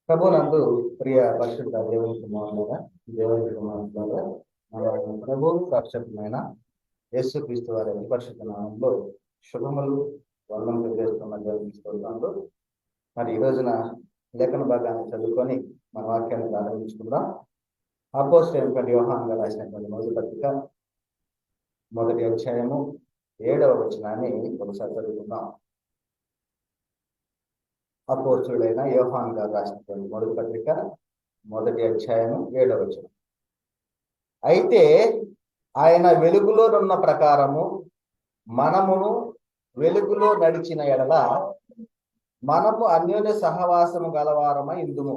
ప్రభునందు ప్రియ పరిశుద్ధ దేవుని కుమారులారా, దేవుని కుమారులారా, మన ప్రభు రక్షకుడైన యేసుక్రీస్తు వారి అతి పరిశుద్ధ నామంలో శుభములు వందనం తెలియజేస్తున్న దేవుని స్తోత్రములు. మరి ఈ రోజున లేఖన భాగాన్ని చదువుకొని మన వాక్యాన్ని ప్రారంభించుకుందాం. అపోస్తలుడైన యోహాను గారు రాసినటువంటి మొదటి పత్రిక మొదటి అధ్యాయము 7వ వచనాన్ని ఒకసారి చదువుకుందాం. అపోస్తలుడైన యోహాను గారు రాసినటువంటి మొదటి పత్రిక మొదటి అధ్యాయము 7వ వచనం. అయితే ఆయన వెలుగులో ఉన్న ప్రకారము మనమును వెలుగులో నడిచిన ఎడల మనము అన్యోన్య సహవాసము గలవారమై ఇందుము.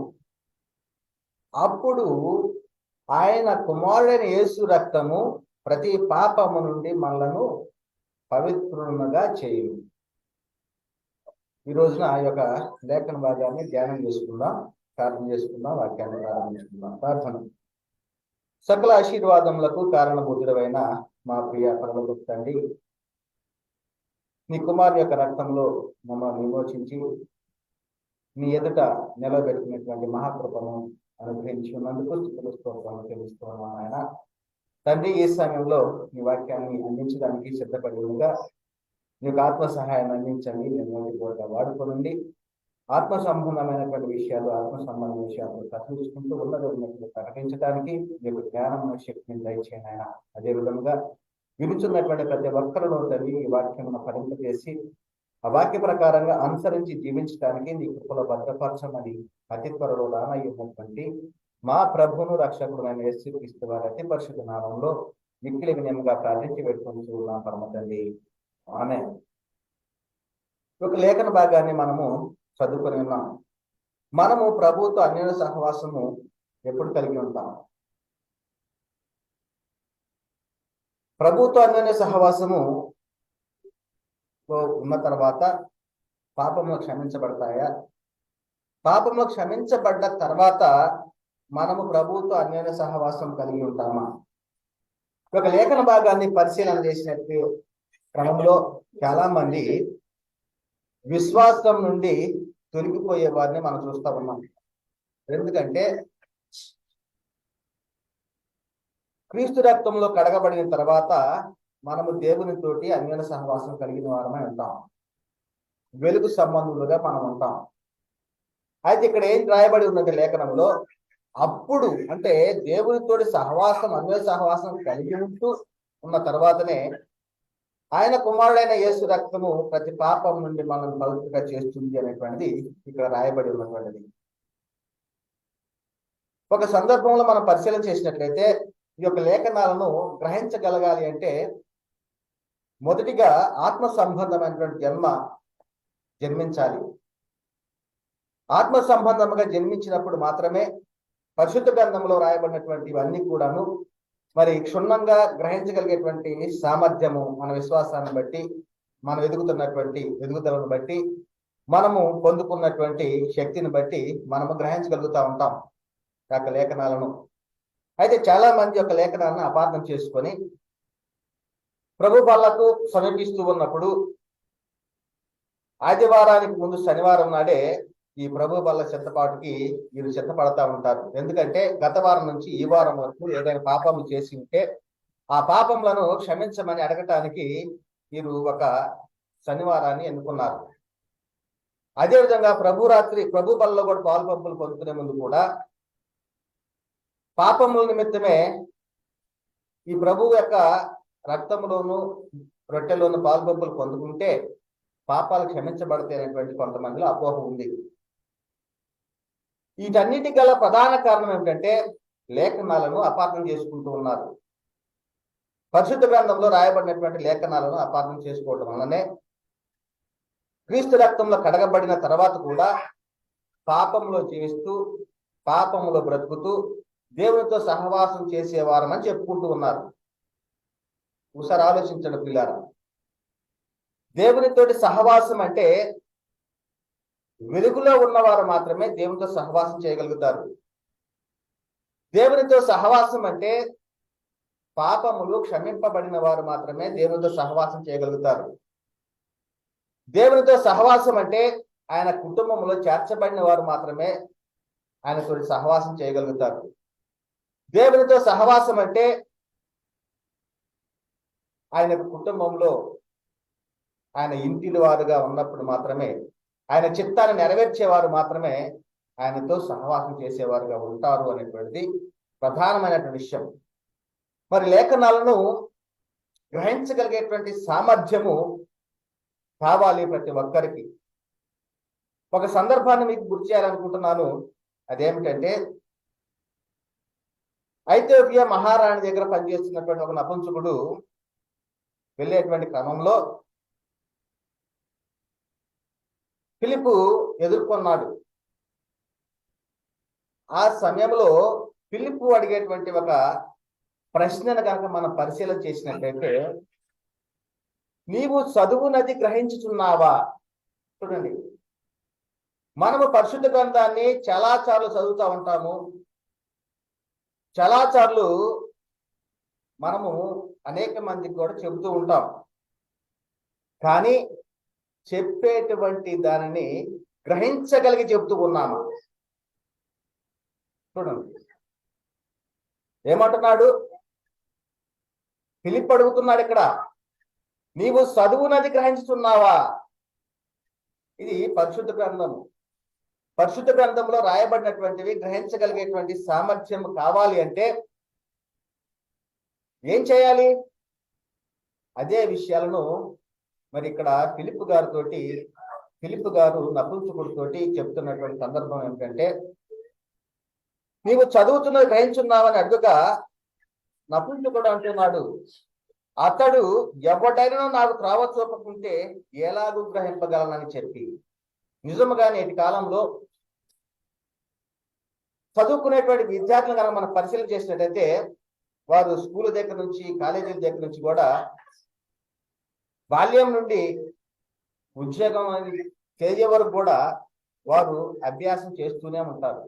అప్పుడు ఆయన కుమారుడైన యేసు రక్తము ప్రతి పాపము నుండి మనలను పవిత్రులుగా చేయు. ఈ రోజున ఆ యొక్క లేఖన భాగాన్ని ధ్యానం చేసుకుందాం, ప్రార్థన చేసుకుందాం, వాక్యాన్ని ప్రారంభించుకుందాం. ప్రార్థన. సకల ఆశీర్వాదములకు కారణభూతుడైన మా ప్రియ పరలోక తండ్రి, నీ కుమారు యొక్క రక్తంలో మమ్మల్ని విమోచించి నీ ఎదుట నిలబెట్టినటువంటి మహాకృపను అనుగ్రహించి ఉన్నందుకు స్తోత్రాలు తెలుస్తున్నాను ఆయన. తండ్రి, ఈ సమయంలో నీ వాక్యాన్ని అందించడానికి సిద్ధపడి ఉండగా నీకు ఆత్మ సహాయాన్ని అందించండి. నేను వాడుకోనండి. ఆత్మ సంబంధమైనటువంటి విషయాలు, ఆత్మ సంబంధ విషయాలు ప్రశ్నించుకుంటూ ఉన్నట్లు ప్రకటించడానికి నీకు జ్ఞానం శక్తిని దయచేయండి ఆయన. అదేవిధంగా వినుచున్నటువంటి ప్రతి ఒక్కరిలో తల్లి ఈ వాక్యమును ఫలింపజేసి ఆ వాక్య ప్రకారంగా అనుసరించి జీవించడానికి నీ కృపలో భద్రపరచమని అతి త్వరలో రానయ్యున్నటువంటి మా ప్రభువును రక్షకుడైన యేసుక్రీస్తు వారి అతి పరిశుద్ధ నామంలో మిక్కిలి వినయంగా ప్రార్థించి పెట్టుకుంటూ ఉన్నాం పరమ తండ్రి. ఆమె ఒక లేఖన భాగాన్ని మనము చదువుకొని ఉన్నాం. మనము ప్రభువుతో అన్యోన్య సహవాసము ఎప్పుడు కలిగి ఉంటాం? ప్రభువుతో అన్యోన్య సహవాసము ఉన్న తర్వాత పాపములు క్షమించబడతాయా? పాపములు క్షమించబడ్డ తర్వాత మనము ప్రభువుతో అన్యోన్య సహవాసం కలిగి ఉంటామా? ఒక లేఖన భాగాన్ని పరిశీలన చేసినట్టు క్రమంలో చాలా మంది విశ్వాసం నుండి తొలగిపోయే వారిని మనం చూస్తా ఉన్నాం. ఎందుకంటే క్రీస్తు రక్తంలో కడగబడిన తర్వాత మనము దేవునితోటి అన్యోన్య సహవాసం కలిగిన వారమై ఉంటాం, వెలుగు సంబంధులుగా మనం ఉంటాం. అయితే ఇక్కడ ఏం రాయబడి ఉన్నది లేఖనంలో? అప్పుడు అంటే దేవునితోటి సహవాసం, అన్యోన్య సహవాసం కలిగి ఉంటూ ఉన్న తర్వాతనే ఆయన కుమారుడైన యేసు రక్తము ప్రతి పాపం నుండి మనం పవిత్రంగా చేస్తుంది అనేటువంటిది ఇక్కడ రాయబడి ఉన్నటువంటిది. ఒక సందర్భంలో మనం పరిశీలన చేసినట్లయితే ఈ యొక్క లేఖనాలను గ్రహించగలగాలి అంటే మొదటిగా ఆత్మ సంబంధమైనటువంటి జన్మించాలి. ఆత్మ సంబంధముగా జన్మించినప్పుడు మాత్రమే పరిశుద్ధ గ్రంథంలో రాయబడినటువంటి ఇవన్నీ కూడాను మరి క్షుణ్ణంగా గ్రహించగలిగేటువంటి సామర్థ్యము మన విశ్వాసాన్ని బట్టి, మనం ఎదుగుతున్నటువంటి ఎదుగుదలను బట్టి, మనము పొందుకున్నటువంటి శక్తిని బట్టి మనము గ్రహించగలుగుతూ ఉంటాం యొక్క లేఖనాలను. అయితే చాలా మంది యొక్క లేఖనాలను అపార్థం చేసుకొని ప్రభు బల్లకు సమీపిస్తూ ఉన్నప్పుడు ఆదివారానికి ముందు శనివారం నాడే ఈ ప్రభు బల్ల సిద్ధపాటుకి వీరు సిద్ధపడతా ఉంటారు. ఎందుకంటే గత వారం నుంచి ఈ వారం వరకు ఏదైనా పాపము చేసి ఉంటే ఆ పాపములను క్షమించమని అడగటానికి వీరు ఒక శనివారాన్ని ఎన్నుకున్నారు. అదేవిధంగా ప్రభు బల్లలో కూడా పాలు పంపులు పొందుకునే ముందు కూడా పాపముల నిమిత్తమే ఈ ప్రభు యొక్క రక్తములోను రొట్టెలోను పాలు పంపులు పొందుకుంటే పాపాలు క్షమించబడతాయి అనేటువంటి కొంతమందిలో అపోహ ఉంది. వీటన్నిటి గల ప్రధాన కారణం ఏమిటంటే లేఖనాలను అపార్థం చేసుకుంటూ ఉన్నారు. పరిశుద్ధ గ్రంథంలో రాయబడినటువంటి లేఖనాలను అపార్థం చేసుకోవటం వల్లనే క్రీస్తు రక్తంలో కడగబడిన తర్వాత కూడా పాపంలో జీవిస్తూ, పాపములో బ్రతుకుతూ దేవునితో సహవాసం చేసేవారమని చెప్పుకుంటూ ఉన్నారు. ఒకసారి ఆలోచించండి పిల్లారా. దేవునితోటి సహవాసం అంటే వెలుగులో ఉన్నవారు మాత్రమే దేవునితో సహవాసం చేయగలుగుతారు. దేవునితో సహవాసం అంటే పాపములు క్షమింపబడిన వారు మాత్రమే దేవునితో సహవాసం చేయగలుగుతారు. దేవునితో సహవాసం అంటే ఆయన కుటుంబంలో చేర్చబడిన వారు మాత్రమే ఆయనతో సహవాసం చేయగలుగుతారు. దేవునితో సహవాసం అంటే ఆయన కుటుంబంలో ఆయన ఇంటిని వారుగా ఉన్నప్పుడు మాత్రమే, ఆయన చిత్తాన్ని నెరవేర్చేవారు మాత్రమే ఆయనతో సహవాసం చేసేవారుగా ఉంటారు అనేటువంటిది ప్రధానమైనటువంటి విషయం. మరి లేఖనాలను గ్రహించగలిగేటువంటి సామర్థ్యము కావాలి ప్రతి ఒక్కరికి. ఒక సందర్భాన్ని మీకు గుర్తు చేయాలనుకుంటున్నాను. అదేమిటంటే, ఐథియోపియా మహారాణి దగ్గర పనిచేస్తున్నటువంటి ఒక నపుంసకుడు వెళ్ళేటువంటి క్రమంలో ఫిలిప్పు ఎదుర్కొన్నాడు. ఆ సమయంలో ఫిలిప్పు అడిగేటువంటి ఒక ప్రశ్నను కనుక మనం పరిశీలన చేసినట్లయితే, నీవు చదువునది గ్రహించుచున్నావా? చూడండి, మనము పరిశుద్ధ గ్రంథాన్ని చాలా సార్లు చదువుతూ ఉంటాము, చాలా సార్లు మనము అనేక మందికి కూడా చెబుతూ ఉంటాం. కానీ చెప్పేటువంటి దానిని గ్రహించగలిగి చెబుతూ ఉన్నామా? చూడండి, ఏమంటున్నాడు ఫిలిప్? అడుగుతున్నాడు ఇక్కడ, నీవు చదువునది గ్రహించుతున్నావా? ఇది పరిశుద్ధ గ్రంథము. పరిశుద్ధ గ్రంథంలో రాయబడినటువంటివి గ్రహించగలిగేటువంటి సామర్థ్యం కావాలి అంటే ఏం చేయాలి? అదే విషయాలను మరి ఇక్కడ ఫిలిప్ గారు నపుంసకుడితోటి చెప్తున్నటువంటి సందర్భం ఏమిటంటే, నీవు చదువుతున్నది గ్రహించున్నావని అడుగుగా నపుంసకుడు అంటున్నాడు, అతడు ఎవడైనా నాకు త్రోవ చూపకుంటే ఎలాగూ గ్రహింపగలనని చెప్పి. నిజముగా నేటి కాలంలో చదువుకునేటువంటి విద్యార్థులను కనుక మనం పరిశీలన చేసినట్టయితే, వారు స్కూల్ దగ్గర నుంచి, కాలేజీల దగ్గర నుంచి కూడా బాల్యం నుండి ఉద్యోగం చేసే వరకు కూడా వారు అభ్యాసం చేస్తూనే ఉంటారు.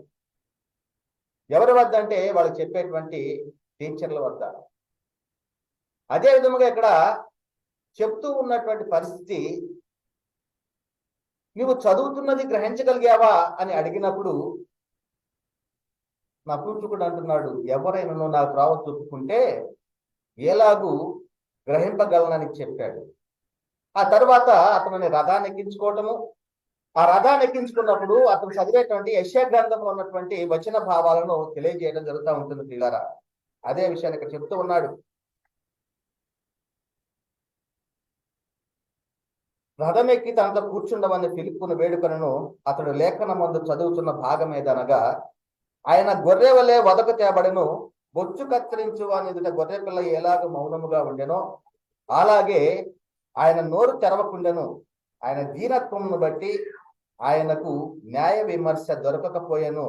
ఎవరి వద్ద అంటే వాళ్ళు చెప్పేటువంటి టీచర్ల వద్ద. అదే విధముగా ఇక్కడ చెప్తూ ఉన్నటువంటి పరిస్థితి, నువ్వు చదువుతున్నది గ్రహించగలిగావా అని అడిగినప్పుడు నపుంసకుడు అంటున్నాడు, ఎవరైనా నాకు త్రోవ చూపుకుంటే ఎలాగూ గ్రహింపగలనని చెప్పాడు. ఆ తర్వాత అతనిని రథాన్ని ఎక్కించుకోవటము, ఆ రథాన్ని ఎక్కించుకున్నప్పుడు అతను చదివేటువంటి యెషయా గ్రంథంలో ఉన్నటువంటి వచన భావాలను తెలియజేయడం జరుగుతూ ఉంటుంది పిల్లరా. అదే విషయాన్ని ఇక్కడ చెప్తూ ఉన్నాడు. రథం ఎక్కి తనతో కూర్చుండమని ఫిలిప్పును వేడుకను అతడు లేఖనమందు చదువుతున్న భాగం ఏదనగా, ఆయన గొర్రె వలె వదకు తేబడెను, బొచ్చు కత్తిరించు అని ఎదుట గొర్రె పిల్ల ఎలాగ మౌనముగా ఉండెనో అలాగే ఆయన నోరు తెరవకుండెను. ఆయన దీనత్వమును బట్టి ఆయనకు న్యాయ విమర్శ దొరకకపోయాను.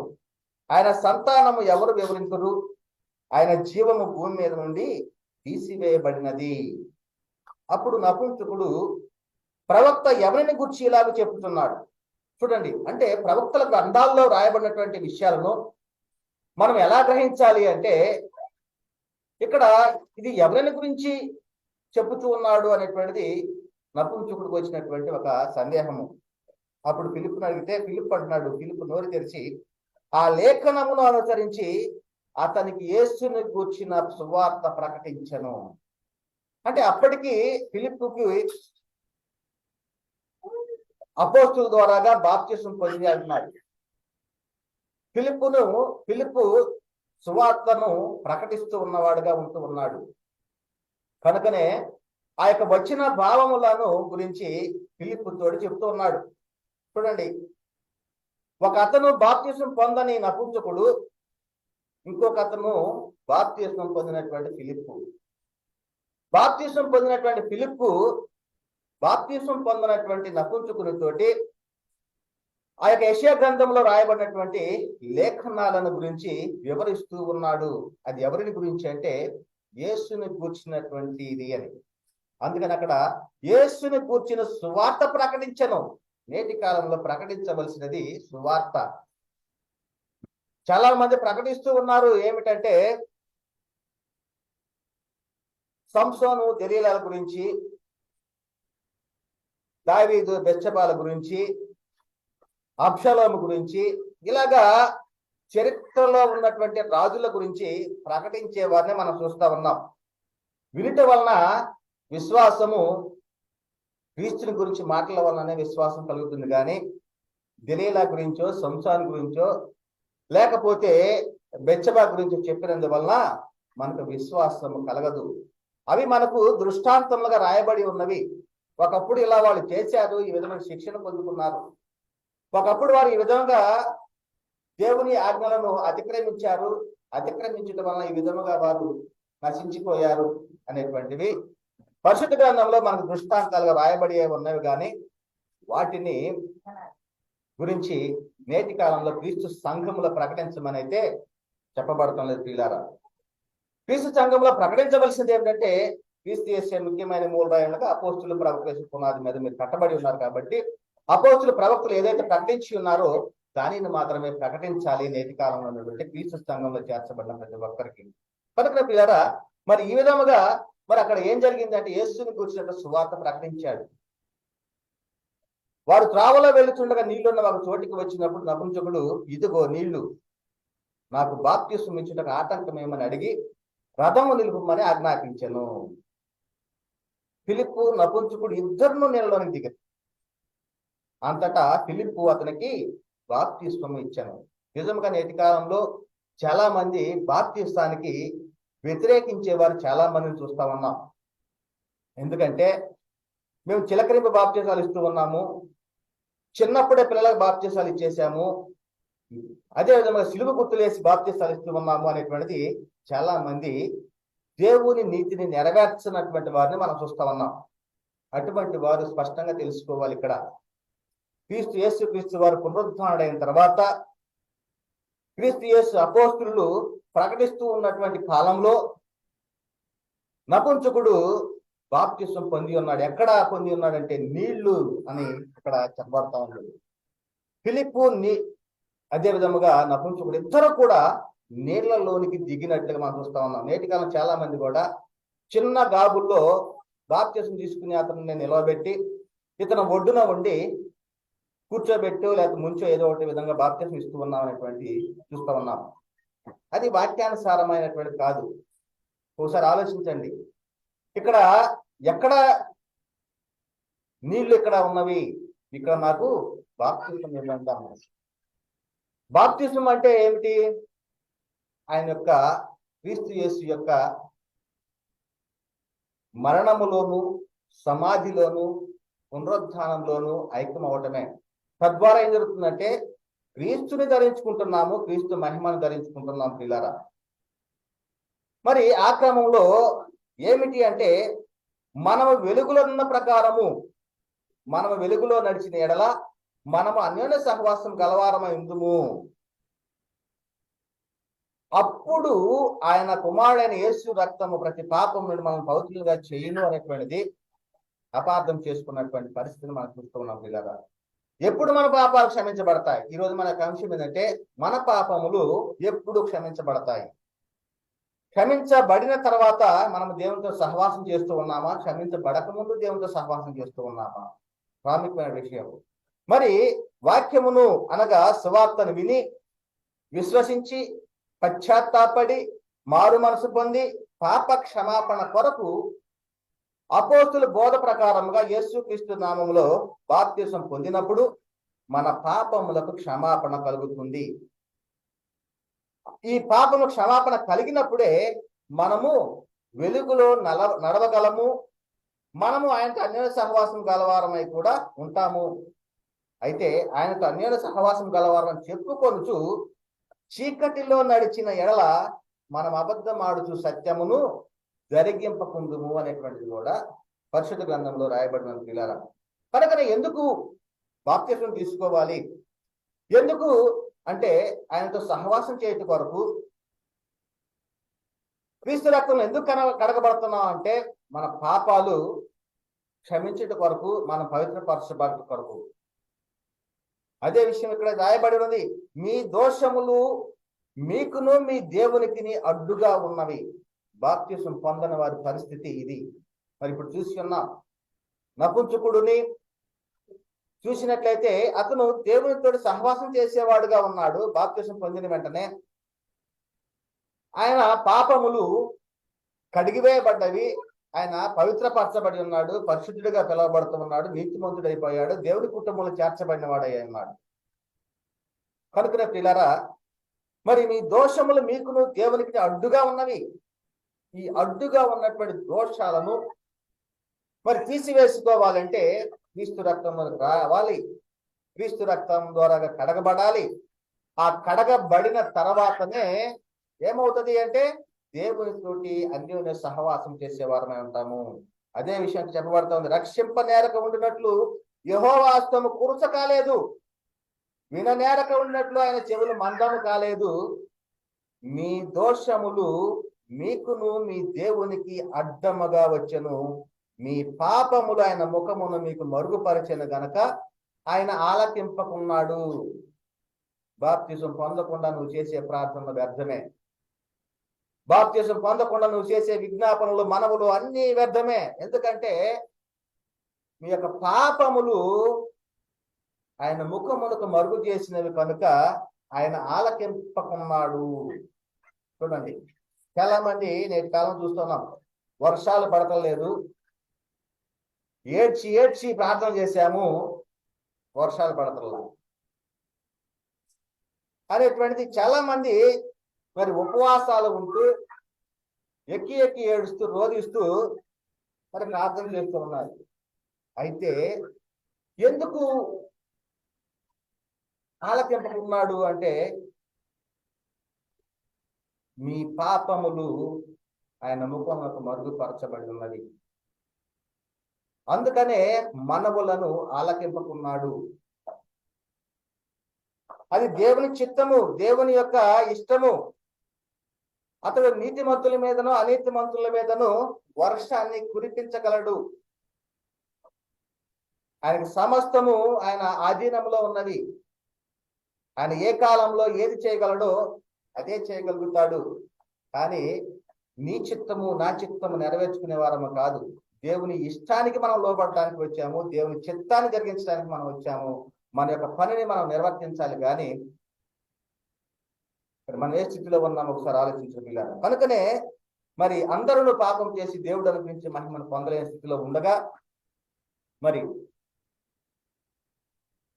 ఆయన సంతానము ఎవరు వివరించరు, ఆయన జీవము భూమి మీద నుండి తీసివేయబడినది. అప్పుడు నపుంసకుడు ప్రవక్త ఎవరిని గురించి ఇలాగ చెప్తున్నాడు. చూడండి, అంటే ప్రవక్తల గ్రంథాల్లో రాయబడినటువంటి విషయాలను మనం ఎలా గ్రహించాలి అంటే, ఇక్కడ ఇది ఎవరిని గురించి చెబుతూ ఉన్నాడు అనేటువంటిది నపుంసకుడికి వచ్చినటువంటి ఒక సందేహము. అప్పుడు ఫిలిప్పును అడిగితే ఫిలిప్ అంటున్నాడు, ఫిలిప్ నోరు తెరిచి ఆ లేఖనమును అనుసరించి అతనికి యేసుని గూర్చిన సువార్త ప్రకటించను. అంటే అప్పటికి ఫిలిప్పుకి అపోస్తుల ద్వారాగా బాప్తిసం పొంది అంటున్నాడు. ఫిలిప్పు సువార్తను ప్రకటిస్తూ ఉన్నవాడుగా ఉంటూ ఉన్నాడు. కనుకనే ఆ యొక్క వచ్చిన భావములను గురించి ఫిలిప్పు తోడు చెప్తూ ఉన్నాడు. చూడండి, ఒక అతను బాప్తిసం పొందని నపుంసకుడు, ఇంకొక అతను బాప్తిసం పొందినటువంటి ఫిలిప్పు. బాప్తిసం పొందినటువంటి ఫిలిప్పు బాప్తిసం పొందినటువంటి నపుంసకునితోటి ఆ యొక్క యెషయా గ్రంథంలో రాయబడినటువంటి లేఖనాలను గురించి వివరిస్తూ ఉన్నాడు. అది ఎవరిని గురించి అంటే యేసుని గూర్చినటువంటి ఇది అని. అందుకని అక్కడ యేసుని గూర్చిన సువార్త ప్రకటించను. నేటి కాలంలో ప్రకటించవలసినది సువార్త. చాలా మంది ప్రకటిస్తూ ఉన్నారు. ఏమిటంటే సంసోను దెలీలాల గురించి, దావీదు బెత్షెబాల గురించి, అబ్షలోము గురించి, ఇలాగా చరిత్రలో ఉన్నటువంటి రాజుల గురించి ప్రకటించే వారిని మనం చూస్తా ఉన్నాం. వినుట వలన విశ్వాసము, క్రీస్తుని గురించి మాటల వలననే విశ్వాసం కలుగుతుంది. కానీ దెలీలా గురించో, సంసాన్ గురించో, లేకపోతే బెత్షెబా గురించో చెప్పినందువలన మనకు విశ్వాసము కలగదు. అవి మనకు దృష్టాంతములుగా రాయబడి ఉన్నవి. ఒకప్పుడు ఇలా వాళ్ళు చేశారు, ఈ విధమైన శిక్షణ పొందుకున్నారు. ఒకప్పుడు వారు ఈ విధంగా దేవుని ఆజ్ఞలను అతిక్రమించారు, అతిక్రమించడం వలన ఈ విధముగా వారు నశించిపోయారు అనేటువంటివి పరిశుద్ధ గ్రంథంలో మనకు దృష్టాంతాలుగా రాయబడి ఉన్నవి. కానీ వాటిని గురించి నేటి కాలంలో క్రీస్తు సంఘములో ప్రకటించమని అయితే చెప్పబడటం లేదు ప్రియులారా. క్రీస్తు సంఘంలో ప్రకటించవలసింది ఏమిటంటే, క్రీస్తు చేసే ముఖ్యమైన మూలరాయులుగా అపోస్తులు, ప్రవక్తలు పునాది మీద మీరు కట్టబడి ఉన్నారు. కాబట్టి అపోస్తులు, ప్రవక్తలు ఏదైతే ప్రకటించి ఉన్నారో దానిని మాత్రమే ప్రకటించాలి నేటి కాలంలో ఉన్నటువంటి క్రీస్తు సంఘంలో చేర్చబడిన ప్రతి ఒక్కరికి. కనుక ప్రియులారా, మరి ఈ విధముగా మరి అక్కడ ఏం జరిగిందంటే, యేసుని గురించిన సువార్త ప్రకటించాడు. వారు త్రావలో వెళుతుండగా నీళ్లున్న ఒక చోటికి వచ్చినప్పుడు నపుంసకుడు, ఇదిగో నీళ్లు, నాకు బాప్తిస్మం ఇచ్చుటకు ఆటంకమేమని అడిగి రథము నిలుపమని ఆజ్ఞాపించెను. ఫిలిప్పు, నపుంసకుడు ఇద్దరును నీళ్ళలోనికి దిగారు. అంతటా ఫిలిప్పు అతనికి బాప్తిస్మం ఇచ్చాను. నిజంగా నేటి కాలంలో చాలా మంది బాప్తిస్తానికి వ్యతిరేకించేవారు చాలా మందిని చూస్తా ఉన్నాం. ఎందుకంటే మేము చిలకరింపు బాప్తిసాలు ఇస్తూ ఉన్నాము, చిన్నప్పుడే పిల్లలకు బాప్తిసాలు ఇచ్చేసాము, అదేవిధంగా సిలువ గుర్తులేసి బాప్తిసాలు ఇస్తూ ఉన్నాము అనేటువంటిది చాలా మంది దేవుని నీతిని నెరవేర్చినటువంటి వారిని మనం చూస్తా ఉన్నాం. అటువంటి వారు స్పష్టంగా తెలుసుకోవాలి. ఇక్కడ క్రీస్తు యేసు క్రీస్తు వారు పునరుద్ధరణైన తర్వాత క్రీస్తు యేసు అపోస్తులు ప్రకటిస్తూ ఉన్నటువంటి కాలంలో నపుంసకుడు బాప్తిస్మం పొంది ఉన్నాడు. ఎక్కడ పొంది ఉన్నాడంటే నీళ్లు అని ఇక్కడ చెప్పబడతా ఉన్నాడు. ఫిలిప్పు అదే విధముగా నపుంసకుడు ఇద్దరు కూడా నీళ్లలోనికి దిగినట్లుగా మనం చూస్తా ఉన్నాం. నేటి కాలం చాలా మంది కూడా చిన్న గాబుల్లో బాప్తిస్మం తీసుకుని అతను నిలవబెట్టి ఇతను ఒడ్డున ఉండి కూర్చోబెట్టు లేకపోతే ముంచో ఏదో ఒకటి విధంగా బాప్తిస్మం ఇస్తూ ఉన్నాం అనేటువంటి చూస్తూ ఉన్నాం. అది వాక్యానుసారమైనటువంటి కాదు. ఒకసారి ఆలోచించండి, ఇక్కడ ఎక్కడ నీళ్లు ఇక్కడ ఉన్నవి, ఇక్కడ నాకు బాప్తిస్మం ఏమంటాం. బాప్తిస్మం అంటే ఏమిటి? ఆయన యొక్క క్రీస్తు యేసు యొక్క మరణములోను, సమాధిలోను, పునరుద్ధానంలోను ఐక్యం అవటమే. తద్వారా ఏం జరుగుతుందంటే క్రీస్తుని ధరించుకుంటున్నాము, క్రీస్తు మహిమను ధరించుకుంటున్నాం ప్రియులారా. మరి ఆ క్రమంలో ఏమిటి అంటే, మనము వెలుగులో ఉన్న ప్రకారము, మనము వెలుగులో నడిచిన ఎడల మనము అన్యోన్య సహవాసం గలవారమై ఉందుము. అప్పుడు ఆయన కుమారుడైన యేసు రక్తము ప్రతి పాపం నుండి మనం పవిత్రులుగా చేయను అనేటువంటిది అపార్థం చేసుకున్నటువంటి పరిస్థితిని మనం చూస్తూ ఉన్నాం పిల్లగా. ఎప్పుడు మన పాపాలు క్షమించబడతాయి? ఈరోజు మన అంశం ఏంటంటే, మన పాపములు ఎప్పుడు క్షమించబడతాయి? క్షమించబడిన తర్వాత మనం దేవునితో సహవాసం చేస్తూ ఉన్నామా? క్షమించబడక ముందు దేవునితో సహవాసం చేస్తూ ఉన్నామా? ప్రాముఖ్యమైన విషయం. మరి వాక్యమును అనగా సువార్తను విని విశ్వసించి పశ్చాత్తాపడి మారు మనసు పొంది పాప క్షమాపణ కొరకు అపోస్తుల బోధ ప్రకారముగా యేసుక్రీస్తు నామములో బాప్తిస్మం పొందినప్పుడు మన పాపములకు క్షమాపణ కలుగుతుంది. ఈ పాపము క్షమాపణ కలిగినప్పుడే మనము వెలుగులో నడవగలము, మనము ఆయనతో అన్యోన్య సహవాసం గలవారమై కూడా ఉంటాము. అయితే ఆయనతో అన్యోన్య సహవాసం గలవారం చెప్పుకొనుచు చీకటిలో నడిచిన ఎడల మనం అబద్ధమాడుచు సత్యమును జరిగింపకుందుము అనేటువంటిది కూడా పరిశుద్ధ గ్రంథంలో రాయబడిన పిల్లల. కనుక ఎందుకు బాప్తిస్మం తీసుకోవాలి? ఎందుకు అంటే ఆయనతో సహవాసం చేయటం కొరకు. క్రీస్తు రక్తంలో ఎందుకు కడగబడుతున్నాం అంటే మన పాపాలు క్షమించట కొరకు, మన పవిత్రపరచబడట కొరకు. అదే విషయం ఇక్కడ రాయబడి ఉన్నది, మీ దోషములు మీకును మీ దేవునికి అడ్డుగా ఉన్నవి. బాప్తిస్మం పొందని వారి పరిస్థితి ఇది. మరి ఇప్పుడు చూసుకున్నాం, నపుంసకుడిని చూసినట్లయితే అతను దేవునితో సహవాసం చేసేవాడుగా ఉన్నాడు. బాప్తిసం పొందిన వెంటనే ఆయన పాపములు కడిగివేయబడ్డవి, ఆయన పవిత్రపరచబడి ఉన్నాడు, పరిశుద్ధుడిగా పిలువబడుతూ ఉన్నాడు, నీతిమంతుడైపోయాడు, దేవుని కుటుంబంలో చేర్చబడిన వాడై ఉన్నాడు. కనుక ప్రియులారా, మరి మీ దోషములు మీకును దేవునికి అడ్డుగా ఉన్నవి. ఈ అడ్డుగా ఉన్నటువంటి దోషాలను మరి తీసివేసుకోవాలంటే క్రీస్తు రక్తం రావాలి, క్రీస్తు రక్తం ద్వారా కడగబడాలి. ఆ కడగబడిన తర్వాతనే ఏమవుతుంది అంటే దేవునితోటి అన్యోన్య సహవాసం చేసేవారమే ఉంటాము. అదే విషయం చెప్పబడుతుంది, రక్షింప నేరక ఉండినట్లు యెహోవా హస్తము కురుచ కాలేదు, విననేరక ఉండినట్లు ఆయన చెవులు మందము కాలేదు. మీ దోషములు మీకును మీ దేవునికి అడ్డముగా వచ్చెను, మీ పాపములు ఆయన ముఖమును మీకు మరుగుపరిచెను గనక ఆయన ఆలకింపకున్నాడు. బాప్తిసం పొందకుండా నువ్వు చేసే ప్రార్థనలు వ్యర్థమే. బాప్తిసం పొందకుండా నువ్వు చేసే విజ్ఞాపనలు, మనవులు అన్ని వ్యర్థమే. ఎందుకంటే మీ యొక్క పాపములు ఆయన ముఖమునకు మరుగు చేసినవి కనుక ఆయన ఆలకింపకున్నాడు. చూడండి, చాలా మంది నేటి కాలం చూస్తున్నాం, వర్షాలు పడతలేదు, ఏడ్చి ఏడ్చి ప్రార్థన చేశాము, వర్షాలు పడతల్లా అనేటువంటిది చాలా మంది మరి ఉపవాసాలు ఉంటూ ఎక్కి ఎక్కి ఏడుస్తూ రోధిస్తూ మరి ప్రార్థన చేస్తూ ఉన్నారు. అయితే ఎందుకు ఆలకింపకున్నాడు అంటే మీ పాపములు ఆయన ముఖమునకు మరుగుపరచబడి ఉన్నది, అందుకనే మనవులను ఆలకింపకున్నాడు. అది దేవుని చిత్తము, దేవుని యొక్క ఇష్టము. అతడు నీతిమంతుల మీదను అనీతిమంతుల మీదను వర్షాన్ని కురిపించగలడు. ఆయనకి సమస్తము ఆయన ఆధీనంలో ఉన్నది. ఆయన ఏ కాలంలో ఏది చేయగలడో అదే చేయగలుగుతాడు. కానీ నీ చిత్తము నా చిత్తము నెరవేర్చుకునే వారము కాదు. దేవుని ఇష్టానికి మనం లోబడడానికి వచ్చాము, దేవుని చిత్తాన్ని జరిగించడానికి మనం వచ్చాము. మన యొక్క పనిని మనం నిర్వర్తించాలి. కానీ మనం ఏ స్థితిలో ఉన్నామో ఒకసారి ఆలోచించగలిగారు. కనుకనే మరి అందరూ పాపం చేసి దేవుడు అనుగ్రహించి మహిమను పొందలేని స్థితిలో ఉండగా మరి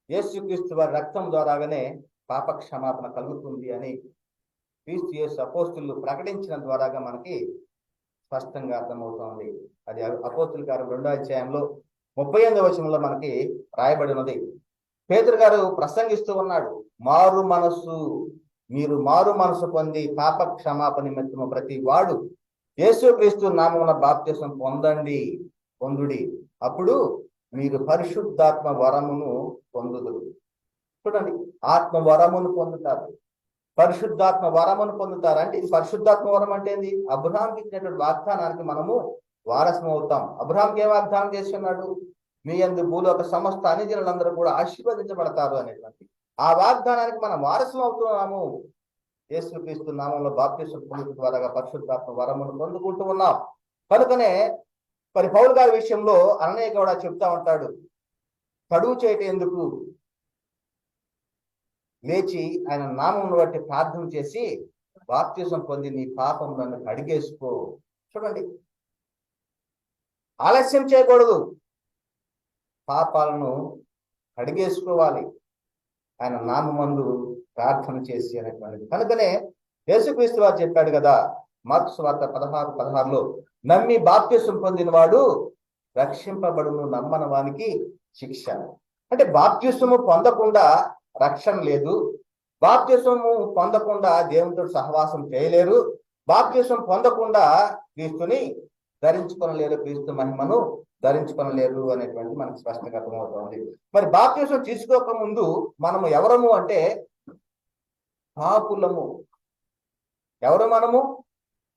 యేసుక్రీస్తు వారి రక్తం ద్వారాగానే పాప క్షమాపణ కలుగుతుంది అని క్రీస్తు యేసు అపోస్తులు ప్రకటించిన ద్వారాగా మనకి స్పష్టంగా అర్థమవుతోంది. అది అపోస్తుల కార్యం 2వ అధ్యాయంలో 38వ వచనంలో మనకి రాయబడినది. పేతురు గారు ప్రసంగిస్తూ ఉన్నాడు, మారు మనస్సు, మీరు మారు మనసు పొంది పాప క్షమాపణ నిమిత్తము ప్రతి వాడు యేసుక్రీస్తు నామమున బాప్తిసం పొందుడి, అప్పుడు మీరు పరిశుద్ధాత్మ వరమును పొందుదురు. చూడండి, ఆత్మ వరమును పొందుతారు, పరిశుద్ధాత్మ వరమును పొందుతారు. అంటే ఇది పరిశుద్ధాత్మ వరం అంటే ఏంది? అబ్రహాంకి ఇచ్చినటువంటి వాగ్దానానికి మనము వారసం అవుతాం. అబ్రహాంకి ఏ వాగ్దానం చేసి ఉన్నాడు? మీ యందు భూలోక సమస్త అన్యజనులందరూ కూడా ఆశీర్వదించబడతారు అనేటువంటి ఆ వాగ్దానానికి మనం వారసం అవుతున్నాము. యేసుక్రీస్తు నామంలో బాప్తిసం పొందుట ద్వారా పరిశుద్ధాత్మ వరమును పొందుకుంటూ ఉన్నాం. కనుకనే మరి పౌలు గారి విషయంలో అన్నయ్య కూడా చెప్తా ఉంటాడు, తడువు చేయటం ఎందుకు, లేచి ఆయన నామమును బట్టి ప్రార్థన చేసి బాప్తిసం పొంది నీ పాపములను కడిగేసుకో. చూడండి, ఆలస్యం చేయకూడదు, పాపాలను కడిగేసుకోవాలి ఆయన నామమందు ప్రార్థన చేసి అనేటువంటిది. కనుకనే యేసుక్రీస్తు వారు చెప్పాడు కదా, మార్కు సువార్త 16:16లో, నమ్మి బాప్తిసం పొందిన వాడు రక్షింపబడును, నమ్మని వానికి శిక్ష. అంటే బాప్తిసము పొందకుండా రక్షణ లేదు, బాప్తిసము పొందకుండా దేవునితో సహవాసం చేయలేరు, బాప్తిసం పొందకుండా క్రీస్తుని ధరించుకొనలేరు, క్రీస్తు మహిమను ధరించుకొనలేరు అనేటువంటి మనకు స్పష్టంగా అర్థమవుతుంది. మరి బాప్తిసం తీసుకోక ముందు మనము ఎవరము అంటే పాపులము. ఎవరు మనము?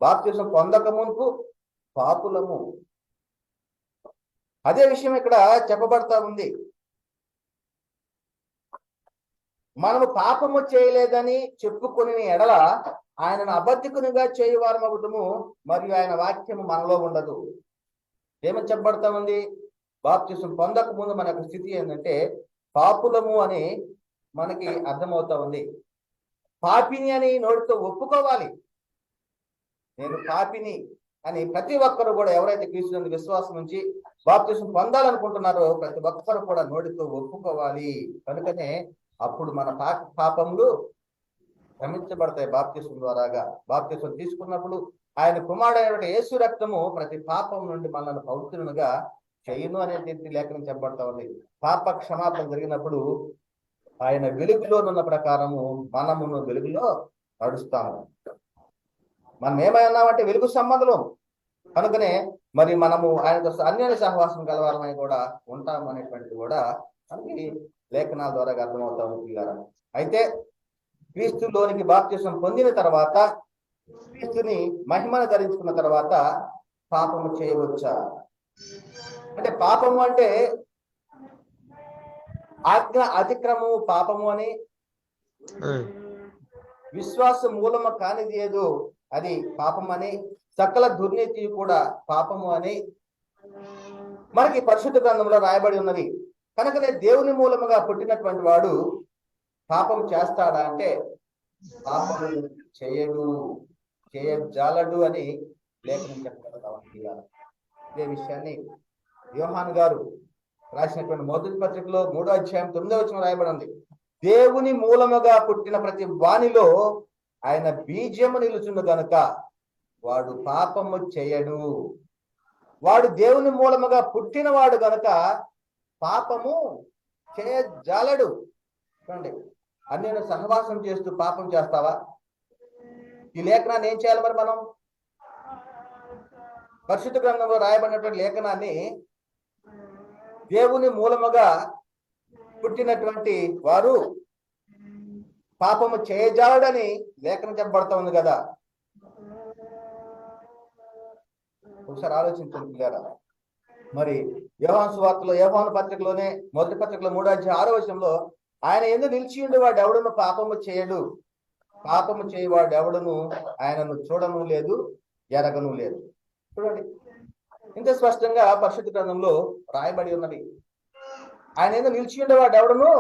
బాప్తిసం పొందక ముందు పాపులము. అదే విషయం ఇక్కడ చెప్పబడతా ఉంది. మనము పాపము చేయలేదని చెప్పుకుని ఎడల ఆయనను అబద్ధికునిగా చేయువారమగుదుము, మరియు ఆయన వాక్యము మనలో ఉండదు. ఏమని చెప్పబడతా ఉంది? బాప్తిసం పొందక ముందు మన యొక్క స్థితి ఏంటంటే పాపులము అని మనకి అర్థమవుతా ఉంది. పాపిని అని నోటితో ఒప్పుకోవాలి. నేను పాపిని అని ప్రతి ఒక్కరు కూడా, ఎవరైతే క్రీస్తు విశ్వాసం నుంచి బాప్తిసం పొందాలనుకుంటున్నారో ప్రతి ఒక్కరు కూడా నోటితో ఒప్పుకోవాలి. కనుకనే అప్పుడు మన పాపములు క్షమించబడతాయి బాప్తిసం ద్వారాగా. బాప్తిసం తీసుకున్నప్పుడు ఆయన కుమారుడైన యేసు రక్తము ప్రతి పాపం నుండి మనల్ని పవిత్రులుగా చేయును అనేది లేఖనం చెప్పబడతా ఉంది. పాప క్షమాపణ జరిగినప్పుడు ఆయన వెలుగులోనున్న ప్రకారము మనమును వెలుగులో నడుస్తాము. మనం ఏమై ఉన్నామంటే వెలుగు సంబంధం. కనుకనే మరి మనము ఆయనతో అన్యోన్య సహవాసం కలవాలమని కూడా ఉంటాము అనేటువంటిది కూడా మనకి లేఖనాల ద్వారా అర్థమవుతాము పిల్లారా. అయితే క్రీస్తులోనికి బాప్తిసం పొందిన తర్వాత, క్రీస్తుని మహిమను ధరించుకున్న తర్వాత పాపము చేయవచ్చా అంటే, పాపము అంటే ఆజ్ఞ అతిక్రమము పాపము అని, విశ్వాస మూలము కానిది ఏదో అది పాపం అని, సకల దుర్నీతి కూడా పాపము అని మనకి పరిశుద్ధ గ్రంథంలో రాయబడి ఉన్నది. కనుకనే దేవుని మూలముగా పుట్టినటువంటి వాడు పాపం చేస్తాడా అంటే పాపం చేయజాలడు అని లేఖనం చెప్తారు. ఇదే విషయాన్ని యోహాను గారు రాసినటువంటి మొదటి పత్రికలో 3వ అధ్యాయం 9వ వచనం రాయబడి ఉంది. దేవుని మూలముగా పుట్టిన ప్రతి వానిలో ఆయన బీజము నిలుచును గనుక వాడు పాపము చేయడు. వాడు దేవుని మూలముగా పుట్టినవాడు గనుక పాపము చేయజాలడు. చూడండి, అన్యులను సహవాసం చేస్తూ పాపం చేస్తావా? ఈ లేఖనాన్ని ఏం చేయాలి మరి మనం? పరిశుద్ధ గ్రంథంలో రాయబడినటువంటి లేఖనాన్ని దేవుని మూలముగా పుట్టినటువంటి వారు పాపము చేయజాలడని లేఖనం చెప్పబడతా ఉంది కదా. ఒకసారి ఆలోచించండి కదా. మరి యోహాను సువార్తలో, యోహాను పత్రికలోనే మొదటి పత్రికలో 3వ అధ్యాయం 6వ వచనంలో ఆయన ఎందుకు నిలిచి ఉండి వాడు ఎవడును పాపము చేయడు, పాపము చేయవాడు ఎవడును ఆయనను చూడను లేదు, ఎరగను లేదు. చూడండి, ఇంత స్పష్టంగా పరిశుద్ధ గ్రంథంలో రాయబడి ఉన్నది. ఆయన ఎందుకు నిలిచి ఉండేవాడు ఎవడును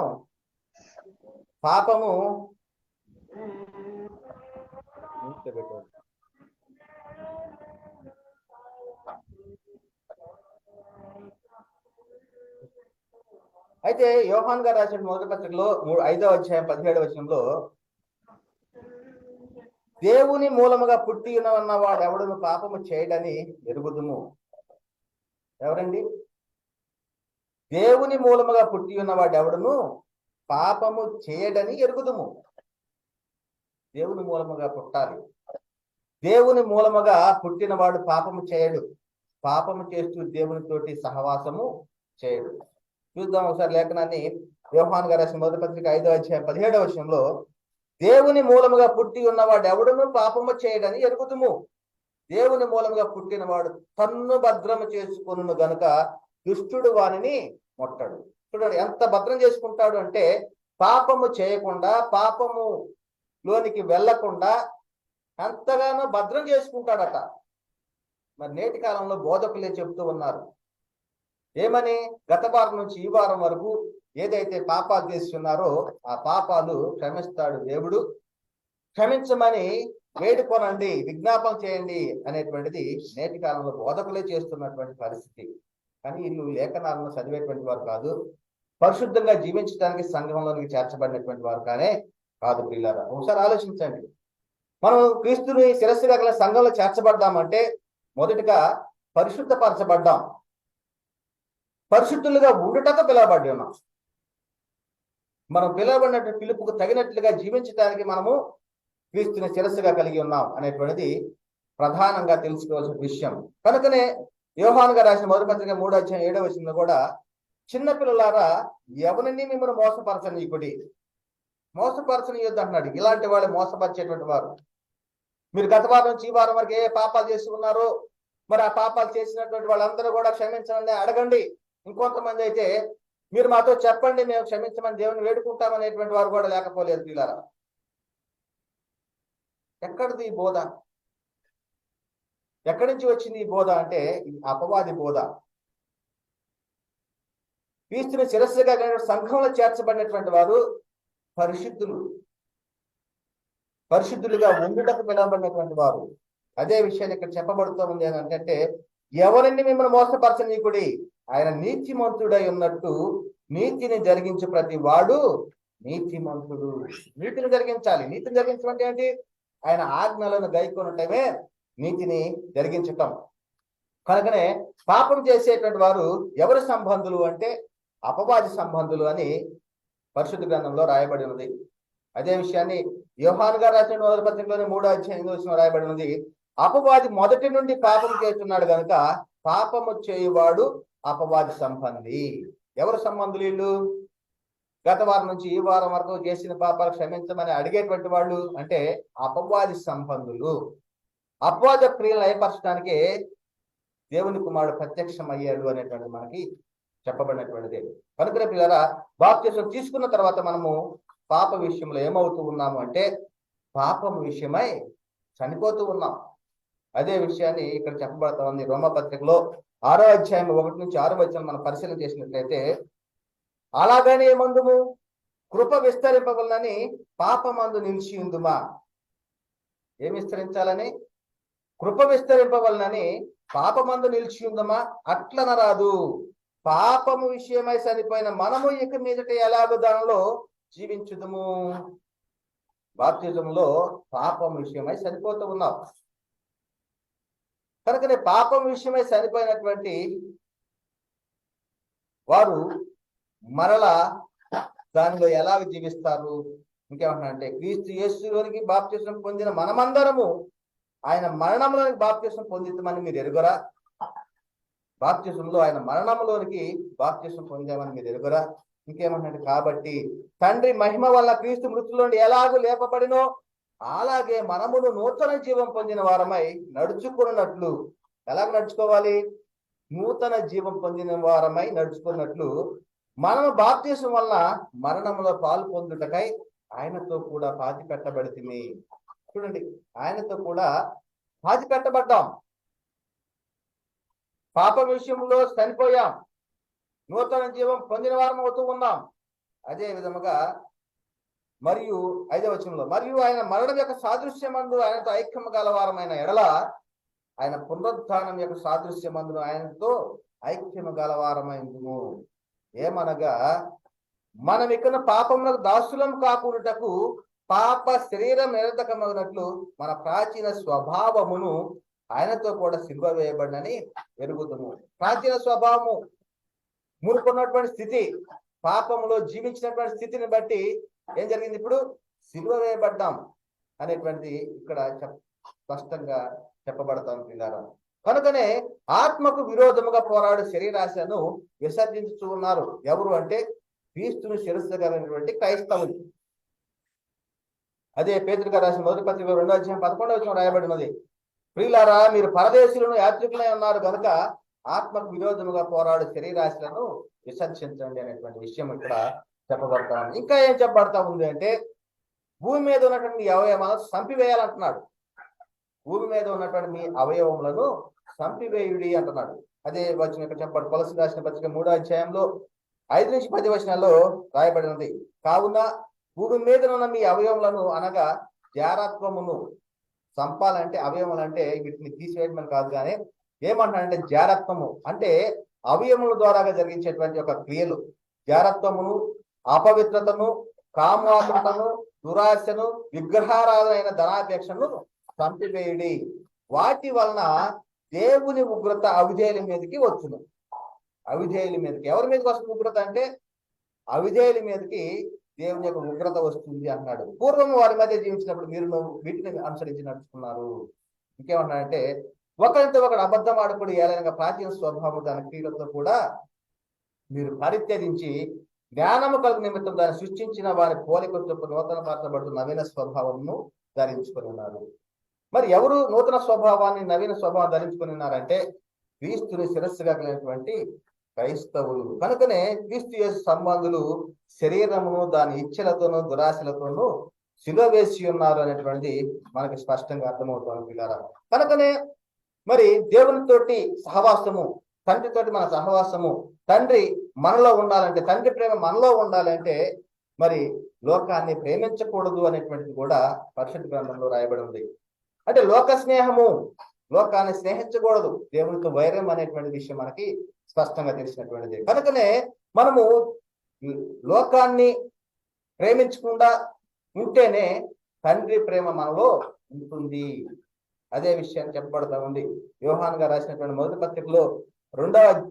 పాపము అయితే యోహాను గారు రాసిన మొదటి పత్రికలో 5వ అధ్యాయం 17వ వచనంలో దేవుని మూలముగా పుట్టి ఉన్నవాడు ఎవడును పాపము చేయడని ఎరుగుదుము. ఎవరండి? దేవుని మూలముగా పుట్టి ఉన్నవాడు ఎవడును పాపము చేయడని ఎరుగుదుము. దేవుని మూలముగా పుట్టాలి. దేవుని మూలముగా పుట్టినవాడు పాపము చేయడు. పాపము చేస్తూ దేవునితోటి సహవాసము చేయడు. చూద్దాం ఒకసారి లేఖనాన్ని. యోహాను గారు రాసిన మొదటి పత్రిక 5వ అధ్యాయం 17వ వచనంలో దేవుని మూలముగా పుట్టి ఉన్నవాడు ఎవడును పాపము చేయడని ఎరుగుదుము. దేవుని మూలముగా పుట్టినవాడు తన్ను భద్రము చేసుకొనును గనుక దుష్టుడు వానిని ముట్టడు. చూడండి, ఎంత భద్రం చేసుకుంటాడు అంటే పాపము చేయకుండా, పాపము లోనికి వెళ్లకుండా ఎంతగానో భద్రం చేసుకుంటాడట. మరి నేటి కాలంలో బోధకులే చెప్తూ ఉన్నారు. ఏమని? గత వారం నుంచి ఈ వారం వరకు ఏదైతే పాపాలు చేస్తున్నారో ఆ పాపాలు క్షమిస్తాడు దేవుడు, క్షమించమని వేడుకోనండి, విజ్ఞాపన చేయండి అనేటువంటిది నేటి కాలంలో బోధకులే చేస్తున్నటువంటి పరిస్థితి. కానీ వీళ్ళు లేఖనాలను చదివేటువంటి వారు కాదు, పరిశుద్ధంగా జీవించడానికి సంఘంలోనికి చేర్చబడినటువంటి వారు కాదు. ప్రియులారా, ఒకసారి ఆలోచించండి. మనం క్రీస్తుని శిరస్సుగా గల సంఘంలో చేర్చబడ్డామంటే మొదటిగా పరిశుద్ధపరచబడ్డాం, పరిశుద్ధులుగా ఉండుటకు పిలువబడి ఉన్నాం. మనం పిలువబడినట్టు పిలుపుకు తగినట్లుగా జీవించడానికి మనము క్రీస్తుని శిరస్సుగా కలిగి ఉన్నాం అనేటువంటిది ప్రధానంగా తెలుసుకోవాల్సిన విషయం. కనుకనే యోహాను గారు రాసిన మొదటి పత్రిక 3వ అధ్యాయం 7వ వచనంలో కూడా చిన్నపిల్లలారా ఎవరిని మిమ్మల్ని మోసపరచనీయుడి, మోసపరచనీయొద్దు అంటున్నాడు. ఇలాంటి వాళ్ళు మోసపరిచేటువంటి వారు. మీరు గత వారం నుంచి ఈ వారం వరకు ఏ పాపాలు చేసి ఉన్నారో మరి ఆ పాపాలు చేసినటువంటి వాళ్ళందరూ కూడా క్షమించండి అడగండి. ఇంకొంతమంది అయితే మీరు మాతో చెప్పండి, మేము క్షమించమని దేవుని వేడుకుంటామనేటువంటి వారు కూడా లేకపోలేదు. పిల్లారా, ఎక్కడిది ఈ బోధ? ఎక్కడి నుంచి వచ్చింది ఈ బోధ అంటే ఇది అపవాది బోధ. క్రీస్తుని శిరస్సుగా సంఘంలో చేర్చబడినటువంటి వారు పరిశుద్ధులు, పరిశుద్ధులుగా ఉండుటకు పిలువబడినటువంటి వారు. అదే విషయాన్ని ఇక్కడ చెప్పబడుతూ ఉంది ఏంటంటే, ఎవరిని మిమ్మల్ని మోసపరచనీకుడి, ఆయన నీతిమంతుడై ఉన్నట్టు నీతిని జరిగించు ప్రతి వాడు నీతిమంతుడు. నీతిని జరిగించాలి. నీతిని జరిగించడం అంటే ఏంటి? ఆయన ఆజ్ఞలను గైకొనటమే నీతిని జరిగించటం. కనుకనే పాపం చేసేటువంటి వారు ఎవరి సంబంధులు అంటే అపవాది సంబంధులు అని పరిశుద్ధ గ్రంథంలో రాయబడి ఉన్నది. అదే విషయాన్ని యోహాను గారు రాసిన మొదటి పత్రికలోని 3వ అధ్యాయం రాయబడి ఉన్నది. అపవాది మొదటి నుండి పాపం చేస్తున్నాడు కనుక పాపము చేయువాడు అపవాది సంబంధి. ఎవరు సంబంధులు వీళ్ళు? గత వారం నుంచి ఈ వారం వరకు చేసిన పాపాలు క్షమించమని అడిగేటువంటి వాళ్ళు అంటే అపవాది సంబంధులు. అపవాద క్రియలు లయపరచడానికే దేవుని కుమారుడు ప్రత్యక్షం అయ్యాడు అనేటువంటి మనకి చెప్పబడినటువంటిది. కనుక పిల్లరా, బాప్తిసం తీసుకున్న తర్వాత మనము పాప విషయంలో ఏమవుతూ ఉన్నాము అంటే పాపం విషయమై చనిపోతూ ఉన్నాం. అదే విషయాన్ని ఇక్కడ చెప్పబడతా ఉంది. రోమపత్రికలో 6వ అధ్యాయం 1 నుంచి 6వ వచనం మనం పరిశీలన చేసినట్లయితే, అలాగనే మందుము కృప విస్తరింపవలనని పాపమందు నిలిచి ఉందుమా. ఏమి విస్తరించాలని? కృప విస్తరింపవలనని పాపమందు నిలిచి ఉందమా. అట్లనరాదు, పాపము విషయమై చనిపోయిన మనము ఇక మీదట ఎలాగో దానిలో జీవించుదము. బాప్తిజంలో పాపం విషయమై చనిపోతూ ఉన్నాం. కనుకనే పాపం విషయమై చనిపోయినటువంటి వారు మరలా దానిలో ఎలాగ జీవిస్తారు? ఇంకేమంటారంటే, క్రీస్తు యేసులోనికి బాప్తిసం పొందిన మనమందరము ఆయన మరణంలోనికి బాప్తిసం పొందిద్దామని మీరు ఎరుగరా? బాప్తిసంలో ఆయన మరణంలోనికి బాప్తిసం పొందామని మీరు ఎరుగరా? ఇంకేమంటే, కాబట్టి తండ్రి మహిమ వల్ల క్రీస్తు మృతుల్లోండి ఎలాగూ లేపబడినో అలాగే మనమును నూతన జీవం పొందిన వారమై నడుచుకున్నట్లు. ఎలాగ నడుచుకోవాలి? నూతన జీవం పొందిన వారమై నడుచుకున్నట్లు మనము బాప్తిసం వల్ల మరణంలో పాలు పొందుటకై ఆయనతో కూడా పాతి పెట్టబడితిమి. చూడండి, ఆయనతో కూడా పాతి పెట్టబడ్డాం. పాపం విషయంలో చనిపోయాం, నూతన జీవం పొందిన వారం అవుతూ ఉన్నాం. అదే విధముగా మరియు 5వ వచనంలో, మరియు ఆయన మరణం యొక్క సాదృశ్యమందు ఆయనతో ఐక్యము గలవారమైన ఎడల ఆయన పునరుత్థానం యొక్క సాదృశ్యమందు ఆయనతో ఐక్యము గలవారమైందుము. ఏమనగా, మనం ఇక్కడ పాపములకు దాసులం కాకుండాటకు పాప శరీరం నిరర్ధకమగినట్లు మన ప్రాచీన స్వభావమును ఆయనతో కూడా సిలువ వేయబడినని ఎరుగుదుము. ప్రాచీన స్వభావము, మునుకున్నటువంటి స్థితి, పాపములో జీవించినటువంటి స్థితిని బట్టి ఏం జరిగింది? ఇప్పుడు సిలువ వేయబడ్డాం అనేటువంటిది ఇక్కడ స్పష్టంగా చెప్పబడతాం పిల్లారా. కనుకనే ఆత్మకు విరోధముగా పోరాడు శరీరాశను విసర్జించుతూ ఉన్నారు. ఎవరు అంటే క్రీస్తుని శిరస్సుగా క్రైస్తవులు. అదే పేతురు గారు రాసిన మొదటి పత్రిక 2వ అధ్యాయం 11వ వచనం రాయబడినది. ప్రియులారా, మీరు పరదేశులను యాత్రికులై ఉన్నారు కనుక ఆత్మకు విరోధముగా పోరాడు శరీరాశలను విసర్జించండి అనేటువంటి విషయం ఇక్కడ చెప్పబడతా ఉంది. ఇంకా ఏం చెప్పబడతా ఉంది అంటే, భూమి మీద ఉన్నటువంటి మీ అవయవాలను చంపివేయాలంటున్నాడు. భూమి మీద ఉన్నటువంటి మీ అవయవములను చంపివేయుడి అంటున్నాడు. అదే వచనం ఇక్కడ చెప్పబడు. కొలస్సీయులకు రాసిన పత్రిక 3వ అధ్యాయంలో 5 నుంచి 10 వచనాల్లో రాయబడినది. కావున భూమి మీద ఉన్న మీ అవయవములను అనగా జారత్వమును చంపాలంటే, అవయవములు అంటే వీటిని తీసివేయడం కాదు, కానీ ఏమంటారంటే జారత్వము అంటే అవయవముల ద్వారాగా జరిగించేటువంటి ఒక క్రియలు. జారత్వమును, అపవిత్రతను, కామాతురతను, దురాశను, విగ్రహారాధన ధనాపేక్షను చంపివేయుడి. వాటి వలన దేవుని ఉగ్రత అవిధేయుల మీదకి వచ్చును. అవిధేయుల మీదకి ఎవరి మీదకి వస్తుంది ఉగ్రత అంటే? అవిధేయుల మీదకి దేవుని యొక్క ఉగ్రత వస్తుంది అన్నాడు. పూర్వం వారి మధ్య జీవించినప్పుడు మీరు వీటిని అనుసరించి నడుచుకున్నారు. ఇంకేమన్నాడంటే, ఒకరితో ఒకడు అబద్ధం ఆడకూడదు ఏలైనా ప్రాచీన స్వభావం దాని క్రియలతో కూడా మీరు పరిత్యజించి జ్ఞానము కలుగు నిమిత్తం దాన్ని సృష్టించిన వారి పోలిక చొప్పున నూతన పరచబడుతున్న నవీన స్వభావంను ధరించుకొని ఉన్నారు. మరి ఎవరు నూతన స్వభావాన్ని, నవీన స్వభావం ధరించుకొని ఉన్నారంటే క్రీస్తుని శిరస్సుగా కలిగినటువంటి క్రైస్తవులు. కనుకనే క్రీస్తు యేసు సంబంధులు శరీరమును దాని ఇచ్చలతోనూ దురాశలతోనూ సిలువ వేసి ఉన్నారు అనేటువంటిది మనకి స్పష్టంగా అర్థమవుతుంది పిల్లారా. కనుకనే మరి దేవునితోటి సహవాసము, తండ్రితోటి మన సహవాసము, తండ్రి మనలో ఉండాలంటే, తండ్రి ప్రేమ మనలో ఉండాలంటే మరి లోకాన్ని ప్రేమించకూడదు అనేటువంటిది కూడా పరిశుద్ధ గ్రంథంలో రాయబడి ఉంది. అంటే లోక స్నేహము, లోకాన్ని స్నేహించకూడదు, దేవునితో వైరం అనేటువంటి విషయం మనకి స్పష్టంగా తెలిసినటువంటిది. కనుకనే మనము లోకాన్ని ప్రేమించకుండా ఉంటేనే తండ్రి ప్రేమ మనలో ఉంటుంది. అదే విషయాన్ని చెప్పబడతా ఉంది. యోహాను గారు రాసినటువంటి మొదటి పత్రికలో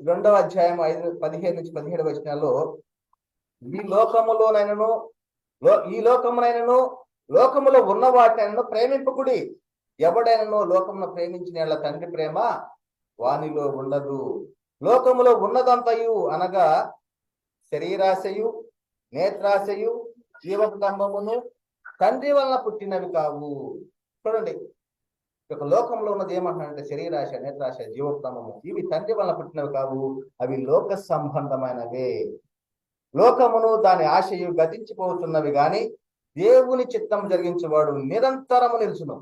రెండవ అధ్యాయం 15-17 వచనాల్లో, ఈ లోకమునైనను లోకములో ఉన్న వాటినైనను ప్రేమింపకుడి, ఎవడైనను లోకమును ప్రేమించిన తండ్రి ప్రేమ వానిలో ఉండదు. లోకములో ఉన్నదంతయు అనగా శరీరాశయు, నేత్రాశయు, జీవకంబమును తండ్రి వలన పుట్టినవి కావు. చూడండి, ఒక లోకంలో ఉన్నది ఏమంటారంటే శరీరాశ, నేత్రాశ, జీవోత్తమము, ఇవి తండ్రి వలన పుట్టినవి కావు, అవి లోక సంబంధమైనవే. లోకమును దాని ఆశయు గతించిపోతున్నవి గాని దేవుని చిత్తం జరిగించేవాడు నిరంతరము నిలుచును.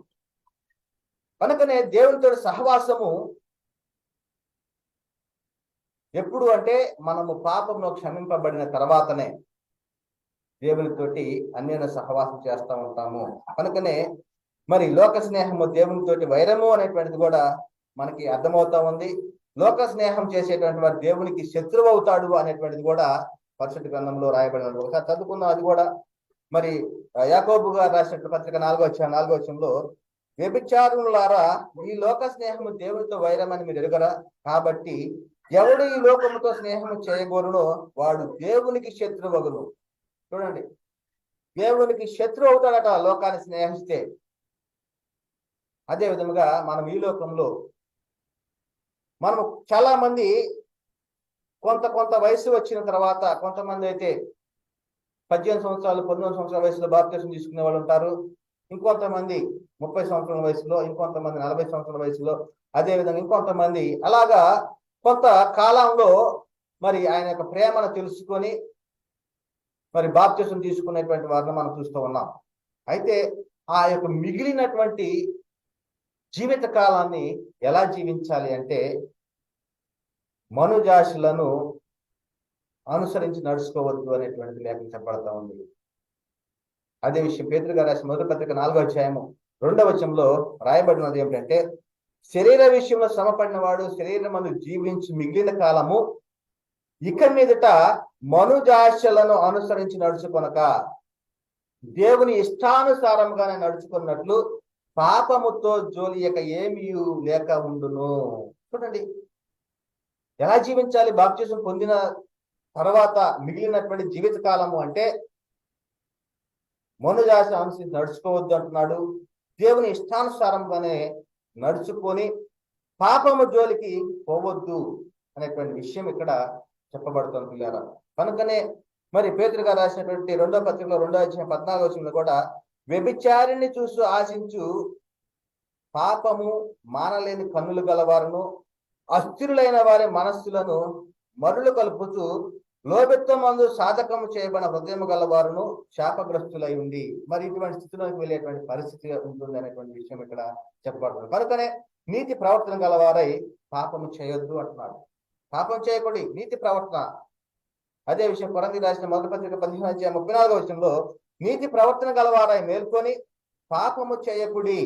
కనుకనే దేవునితో సహవాసము ఎప్పుడు అంటే మనము పాపమును క్షమింపబడిన తర్వాతనే దేవునితోటి అన్యోన్య సహవాసం చేస్తూ ఉంటాము. కనుకనే మరి లోక స్నేహము దేవునితోటి వైరము అనేటువంటిది కూడా మనకి అర్థమవుతా ఉంది. లోక స్నేహం చేసేటువంటి వాడు దేవునికి శత్రువు అవుతాడు అనేటువంటిది కూడా పరిశుద్ధ గ్రంథంలో రాయబడిన ఒకసారి చదువుకున్నాం. అది కూడా మరి యాకోబు గారు రాసినటువంటి పత్రిక 4వ వచనంలో, వ్యభిచారులారా, ఈ లోక స్నేహము దేవునితో వైరమని మీరు ఎరుగరా? కాబట్టి ఎవడు ఈ లోకముతో స్నేహము చేయగోరునో వాడు దేవునికి శత్రువగును. చూడండి, దేవునికి శత్రువు అవుతాడట లోకాన్ని స్నేహిస్తే. అదే విధముగా మనం ఈ లోకంలో మనము చాలా మంది కొంత వయసు వచ్చిన తర్వాత, కొంతమంది అయితే 18 సంవత్సరాలు 19 సంవత్సరాల వయసులో బాప్తిసం తీసుకునే వాళ్ళు ఉంటారు. ఇంకొంతమంది 30 సంవత్సరాల వయసులో, ఇంకొంతమంది 40 సంవత్సరాల వయసులో, అదేవిధంగా ఇంకొంతమంది అలాగా కొంత కాలంలో మరి ఆయన యొక్క ప్రేమను తెలుసుకొని మరి బాప్తిసం తీసుకునేటువంటి వారిని మనం చూస్తూ ఉన్నాం. అయితే ఆ యొక్క మిగిలినటువంటి జీవిత కాలాన్ని ఎలా జీవించాలి అంటే మనుజాషులను అనుసరించి నడుచుకోవద్దు అనేటువంటిది లేఖనం చెప్పబడతా ఉంది. అదే విషయం పేతురు గారు రాసిన మొదటి పత్రిక 4వ అధ్యాయము 2వ వచనంలో రాయబడినది ఏమిటంటే, శరీర విషయంలో శ్రమపడిన వాడు శరీరమందు జీవించి మిగిలిన కాలము ఇక మీదట మనుజాషలను అనుసరించి నడుచుకొనక దేవుని ఇష్టానుసారంగానే నడుచుకున్నట్లు పాపముతో జోలియక ఏమీ లేక ఉండును. చూడండి, ఎలా జీవించాలి బాప్తిసం పొందిన తర్వాత మిగిలినటువంటి జీవిత కాలము అంటే మనుజాష అనుసరించి నడుచుకోవద్దు అంటున్నాడు. దేవుని ఇష్టానుసారంగానే నడుచుకొని పాపము జోలికి పోవద్దు అనేటువంటి విషయం ఇక్కడ చెప్పబడుతుంది పిల్లారా. కనుకనే మరి పేతురు గారు రాసినటువంటి 2వ పత్రికలో 2వ అధ్యాయం 14వ వచనంలో కూడా, వ్యభిచారిని చూసి ఆశించు పాపము మానలేని కన్నులు గలవారును అస్థిరులైన వారి మనస్సులను మరులు కలుపుతూ లోబెత్తమందు సాధకము చేయబడిన హృదయము గలవారును శాపగ్రస్తులై ఉంది. మరి ఇటువంటి స్థితిలోకి వెళ్ళేటువంటి పరిస్థితి ఉంటుంది అనేటువంటి విషయం ఇక్కడ చెప్పబడుతుంది. కనుకనే నీతి ప్రవర్తన గలవారై పాపము చేయొద్దు అంటున్నాడు. పాపం చేయకూడదు, నీతి ప్రవర్తన. అదే విషయం కొరంథీ రాసిన మొదటి పత్రిక 15-34వ వచనంలో, నీతి ప్రవర్తన గలవారై మేల్కొని పాపము చేయకుడి,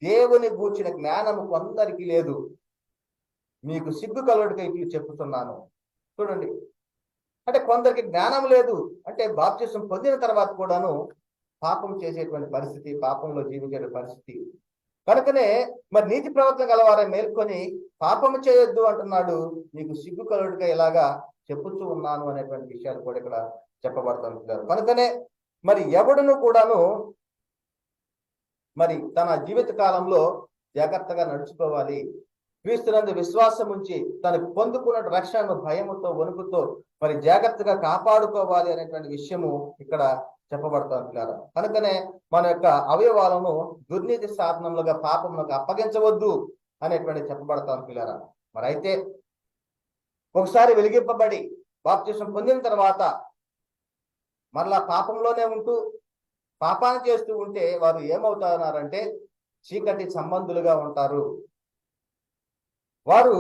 దేవుని గూర్చిన జ్ఞానము కొందరికి లేదు, మీకు సిగ్గు కలుగుటకై ఇట్లు చెప్పుతున్నాను. చూడండి, అంటే కొందరికి జ్ఞానం లేదు అంటే బాప్తిసం పొందిన తర్వాత కూడాను పాపం చేసేటువంటి పరిస్థితి, పాపంలో జీవించే పరిస్థితి. కనుకనే మరి నీతి ప్రవర్తన గలవారే మేల్కొని పాపము చేయొద్దు అంటున్నాడు, నీకు సిగ్గు కలుగుటగా ఇలాగా చెప్పుతూ ఉన్నాను అనేటువంటి విషయాలు కూడా ఇక్కడ చెప్పబడుతుంటారు. కనుకనే మరి ఎవడును కూడాను మరి తన జీవిత కాలంలో జాగ్రత్తగా నడుచుకోవాలి. క్రీస్తునందు విశ్వాసం ఉంచి తను పొందుకున్న రక్షణను భయముతో వణుకుతో మరి జాగ్రత్తగా కాపాడుకోవాలి అనేటువంటి విషయము ఇక్కడ చెప్పబడుతుంటారు. కనుకనే మన యొక్క అవయవాలను దుర్నీతి సాధనములుగా పాపములకు అప్పగించవద్దు అనేటువంటి చెప్పబడతాను పిల్లరా. మరి అయితే ఒకసారి వెలిగింపబడి బాప్తిసం పొందిన తర్వాత మరలా పాపంలోనే ఉంటూ పాపాన్ని చేస్తూ ఉంటే వారు ఏమవుతున్నారంటే చీకటి సంబంధులుగా ఉంటారు. వారు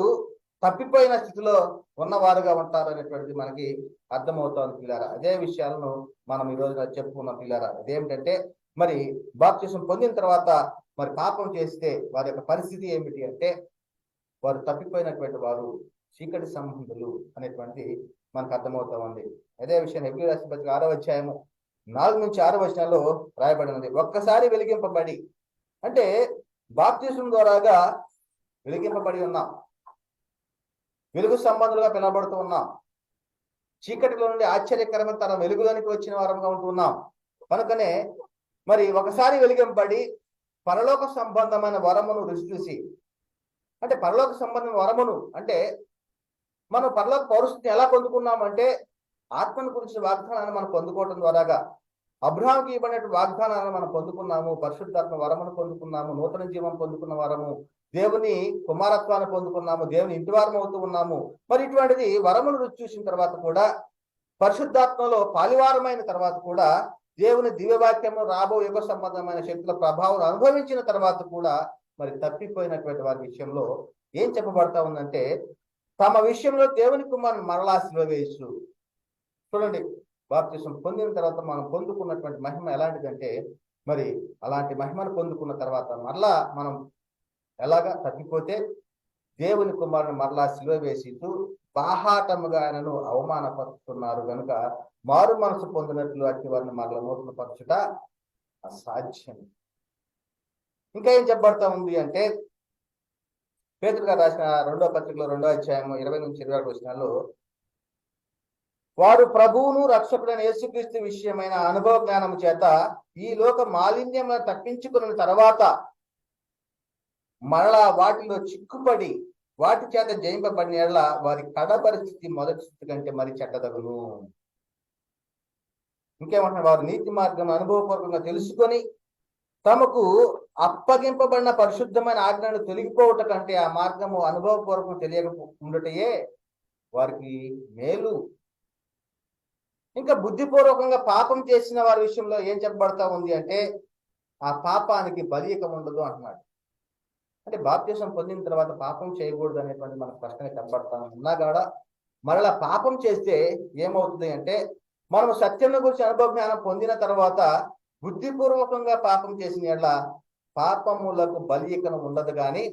తప్పిపోయిన స్థితిలో ఉన్నవారుగా ఉంటారు అనేటువంటిది మనకి అర్థమవుతోంది పిల్లారా. అదే విషయాలను మనం ఈ రోజున చెప్పుకున్నాం పిల్లారా. అదేమిటంటే మరి బాప్తిసం పొందిన తర్వాత మరి పాపం చేస్తే వారి యొక్క పరిస్థితి ఏమిటి అంటే వారు తప్పిపోయినటువంటి వారు చీకటి సంబంధులు అనేటువంటి మనకు అర్థమవుతా ఉంది. అదే విషయం హెబ్రీ రాసిన పత్రిక 6వ అధ్యాయము 4 నుంచి 6 వచనాల్లో రాయబడినది. ఒక్కసారి వెలిగింపబడి అంటే బాప్తిసం ద్వారాగా వెలిగింపబడి ఉన్నాం, వెలుగు సంబంధులుగా పిలవబడుతూ ఉన్నాం, చీకటిలో నుండి ఆశ్చర్యకరమైన తన వెలుగులోనికి వచ్చిన వారంగా ఉంటున్నాం. కనుకనే మరి ఒకసారి వెలిగింపబడి పరలోక సంబంధమైన వరమును రుచి చూసి, అంటే పరలోక సంబంధమైన వరమును అంటే మనం పరలోక పౌరస్థితిని ఎలా పొందుకున్నామంటే ఆత్మను గురించిన వాగ్దానాన్ని మనం పొందుకోవడం ద్వారాగా అబ్రహాంకి ఇవ్వబడిన వాగ్దానాలను మనం పొందుకున్నాము, పరిశుద్ధాత్మ వరమును పొందుకున్నాము, నూతన జీవం పొందుకున్న వారము, దేవుని కుమారత్వాన్ని పొందుకున్నాము, దేవుని ఇంటి వారం అవుతూ ఉన్నాము. మరి ఇటువంటిది వరమును రుచి చూసిన తర్వాత కూడా పరిశుద్ధాత్మలో పాలివారమైన తర్వాత కూడా దేవుని దివ్యవాక్యము రాబో యుగ సంబంధమైన శక్తుల ప్రభావం అనుభవించిన తర్వాత కూడా మరి తప్పిపోయినటువంటి వారి విషయంలో ఏం చెప్పబడతా ఉందంటే తమ విషయంలో దేవుని కుమారుని మరలా సిలువ వేయచ్చు. చూడండి, బాప్తిసం పొందిన తర్వాత మనం పొందుకున్నటువంటి మహిమ ఎలాంటిదంటే మరి అలాంటి మహిమను పొందుకున్న తర్వాత మరలా మనం ఎలాగా తప్పిపోతే దేవుని కుమారుని మరలా సిలువ వేసిస్తూ బాహాటముగా ఆయనను అవమానపరుస్తున్నారు కనుక మారు మనసు పొందినట్లు అట్టి వారిని మరలా నూతన పరచుట అసాధ్యం. ఇంకా ఏం చెప్పబడతా ఉంది అంటే పేతురు గారు రాసిన 2వ పత్రికలో 2వ అధ్యాయము 20 నుంచి 21 వచనాల్లో వారు ప్రభువును రక్షకుడైన యేసుక్రీస్తు విషయమైన అనుభవ జ్ఞానము చేత ఈ లోక మాలిన్యములను తప్పించుకున్న తర్వాత మరలా వాటిలో చిక్కుపడి వాటి చేత జయింపబడిన ఎడల వారి కడ పరిస్థితి మొదటి స్థితి కంటే మరి చెడ్డదగును. ఇంకేమంటున్నారు, వారు నీతి మార్గం అనుభవపూర్వకంగా తెలుసుకొని తమకు అప్పగింపబడిన పరిశుద్ధమైన ఆజ్ఞను తొలగిపోవట కంటే ఆ మార్గము అనుభవపూర్వకం తెలియక ఉండటయే వారికి మేలు. ఇంకా బుద్ధిపూర్వకంగా పాపం చేసిన వారి విషయంలో ఏం చెప్పబడతా ఉంది అంటే ఆ పాపానికి బలియక ఉండదు అంటున్నాడు. అంటే బాప్తిసం పొందిన తర్వాత పాపం చేయకూడదు అనేటువంటి మన ప్రశ్న చెప్పబడతా ఉన్నా కూడా మరలా పాపం చేస్తే ఏమవుతుంది అంటే మనం సత్యం గురించి అనుభవ జ్ఞానం పొందిన తర్వాత బుద్ధిపూర్వకంగా పాపం చేసిన ఎడల పాపములకు బలియకను ఉండదు, కానీ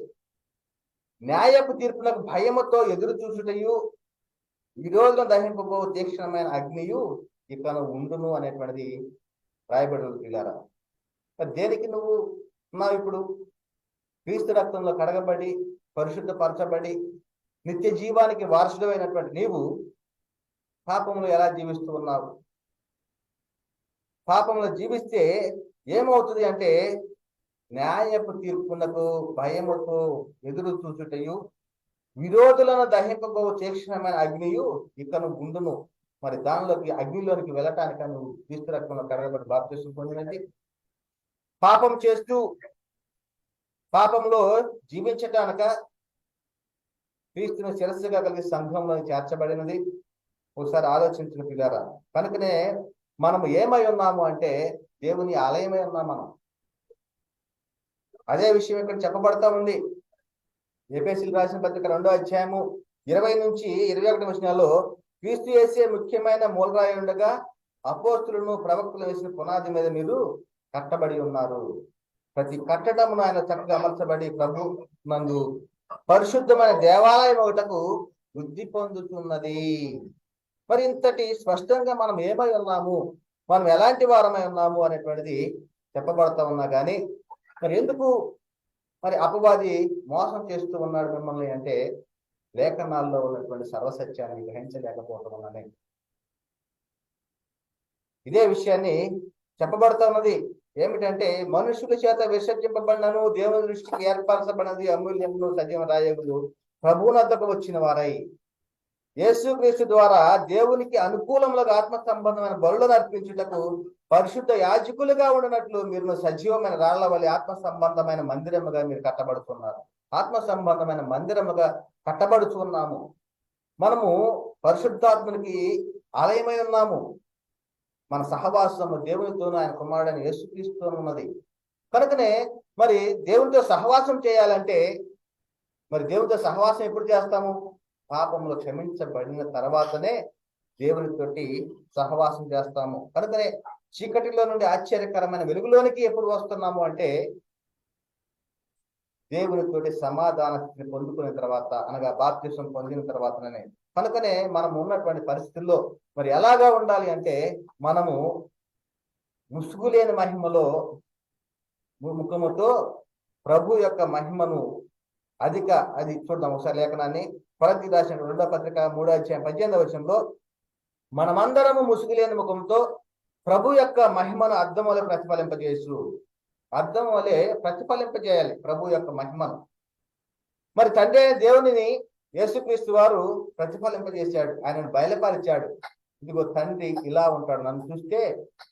న్యాయపు తీర్పులకు భయముతో ఎదురు చూసుటయు ఈ రోజున దహింపబో తీక్షణమైన అగ్నియు ఇకను ఉండును అనేటువంటిది రాయబడి పిల్లారా. దేనికి నువ్వు ఉన్నావు? ఇప్పుడు క్రీస్తు రక్తంలో కడగబడి పరిశుద్ధపరచబడి నిత్య జీవానికి వారసుడమైనటువంటి నీవు పాపంలో ఎలా జీవిస్తూ ఉన్నావు? పాపంలో జీవిస్తే ఏమవుతుంది అంటే న్యాయపు తీర్పునకు భయముతో ఎదురు చూచుటయు విరోధులను దహింపబో తీక్షణమైన అగ్నియు ఇకను ఉండును. మరి దానిలోకి అగ్నిలోనికి వెళ్ళటానికి నువ్వు క్రీస్తు రక్తంలో కడగబడి బాప్తిసం పొందినది. పాపం చేస్తూ పాపంలో జీవించటానక క్రీస్తుని శిరస్సుగా కలిగి సంఘంలో చేర్చబడినది. ఒకసారి ఆలోచించిన పిల్లారా. కనుకనే మనం ఏమై ఉన్నాము అంటే దేవుని ఆలయమై ఉన్నాం మనం. అదే విషయం ఇక్కడ చెప్పబడతా ఉంది. ఎఫెసీయులకు రాసిన పత్రిక 2వ అధ్యాయము 20 నుంచి 21 వచనాల్లో క్రీస్తు యేసే ముఖ్యమైన మూలరాయి ఉండగా అపోస్తులను ప్రవక్తలు వేసిన పునాది మీద మీరు కట్టబడి ఉన్నారు. ప్రతి కట్టడమును ఆయన చక్కగా అమర్చబడి ప్రభు నందు పరిశుద్ధమైన దేవాలయం ఒకటకు వృద్ధి పొందుతున్నది. మరి ఇంతటి స్పష్టంగా మనం ఏమై ఉన్నాము, మనం ఎలాంటి వారమై ఉన్నాము అనేటువంటిది చెప్పబడతా ఉన్నా కానీ మరి ఎందుకు మరి అపవాది మోసం చేస్తూ ఉన్నాడు మిమ్మల్ని అంటే లేఖనాల్లో ఉన్నటువంటి సర్వసత్యాన్ని గ్రహించలేకపోవటం వల్లనే. ఇదే విషయాన్ని చెప్పబడతా ఉన్నది. ఏమిటంటే మనుషుల చేత విసర్జింపబడినను దేవుని దృష్టికి ఏర్పరచబడినది అమూల్యమును సజీవ రాయగులు ప్రభువునద్దకు వచ్చిన వారై యేసుక్రీస్తు ద్వారా దేవునికి అనుకూలములకు ఆత్మ సంబంధమైన బలులను అర్పించుటకు పరిశుద్ధ యాజకులుగా ఉండనట్లు మీరు సజీవమైన రాళ్ల వలె ఆత్మ సంబంధమైన మందిరముగా మీరు కట్టబడుతున్నారు. ఆత్మ సంబంధమైన మందిరముగా కట్టబడుతున్నాము. మనము పరిశుద్ధాత్మనికి ఆలయమై ఉన్నాము. మన సహవాసము దేవునితోనూ ఆయన కుమారుడైన యేసుక్రీస్తుతో ఉన్నది. కనుకనే మరి దేవునితో సహవాసం చేయాలంటే మరి దేవుడితో సహవాసం ఎప్పుడు చేస్తాము? పాపములు క్షమించబడిన తర్వాతనే దేవునితోటి సహవాసం చేస్తాము. కనుకనే చీకటిలో నుండి ఆశ్చర్యకరమైన వెలుగులోనికి ఎప్పుడు వస్తున్నాము అంటే దేవునితోటి సమాధాన స్థితిని పొందుకున్న తర్వాత, అనగా బాప్తిసం పొందిన తర్వాతనే. కనుకనే మనం ఉన్నటువంటి పరిస్థితుల్లో మరి ఎలాగా ఉండాలి అంటే, మనము ముసుగులేని మహిమలో ముఖముతో ప్రభు యొక్క మహిమను అది చూద్దాం ఒకసారి లేఖనాన్ని. కొరింథీయులకు రాసిన 2వ పత్రిక 3వ అధ్యాయం 18వ వచనంలో, మనమందరము ముసుగులేని ముఖంతో ప్రభు యొక్క మహిమను అద్దం వలె ప్రతిఫలింపజేసు. అద్దం వలె ప్రతిఫలింపజేయాలి ప్రభు యొక్క మహిమను. మరి తండ్రి అయిన దేవునిని యేసుక్రీస్తు వారు ప్రతిఫలింపజేశాడు, ఆయనను బయలుపరిచాడు. ఇదిగో తండ్రి ఇలా ఉంటాడు, నన్ను చూస్తే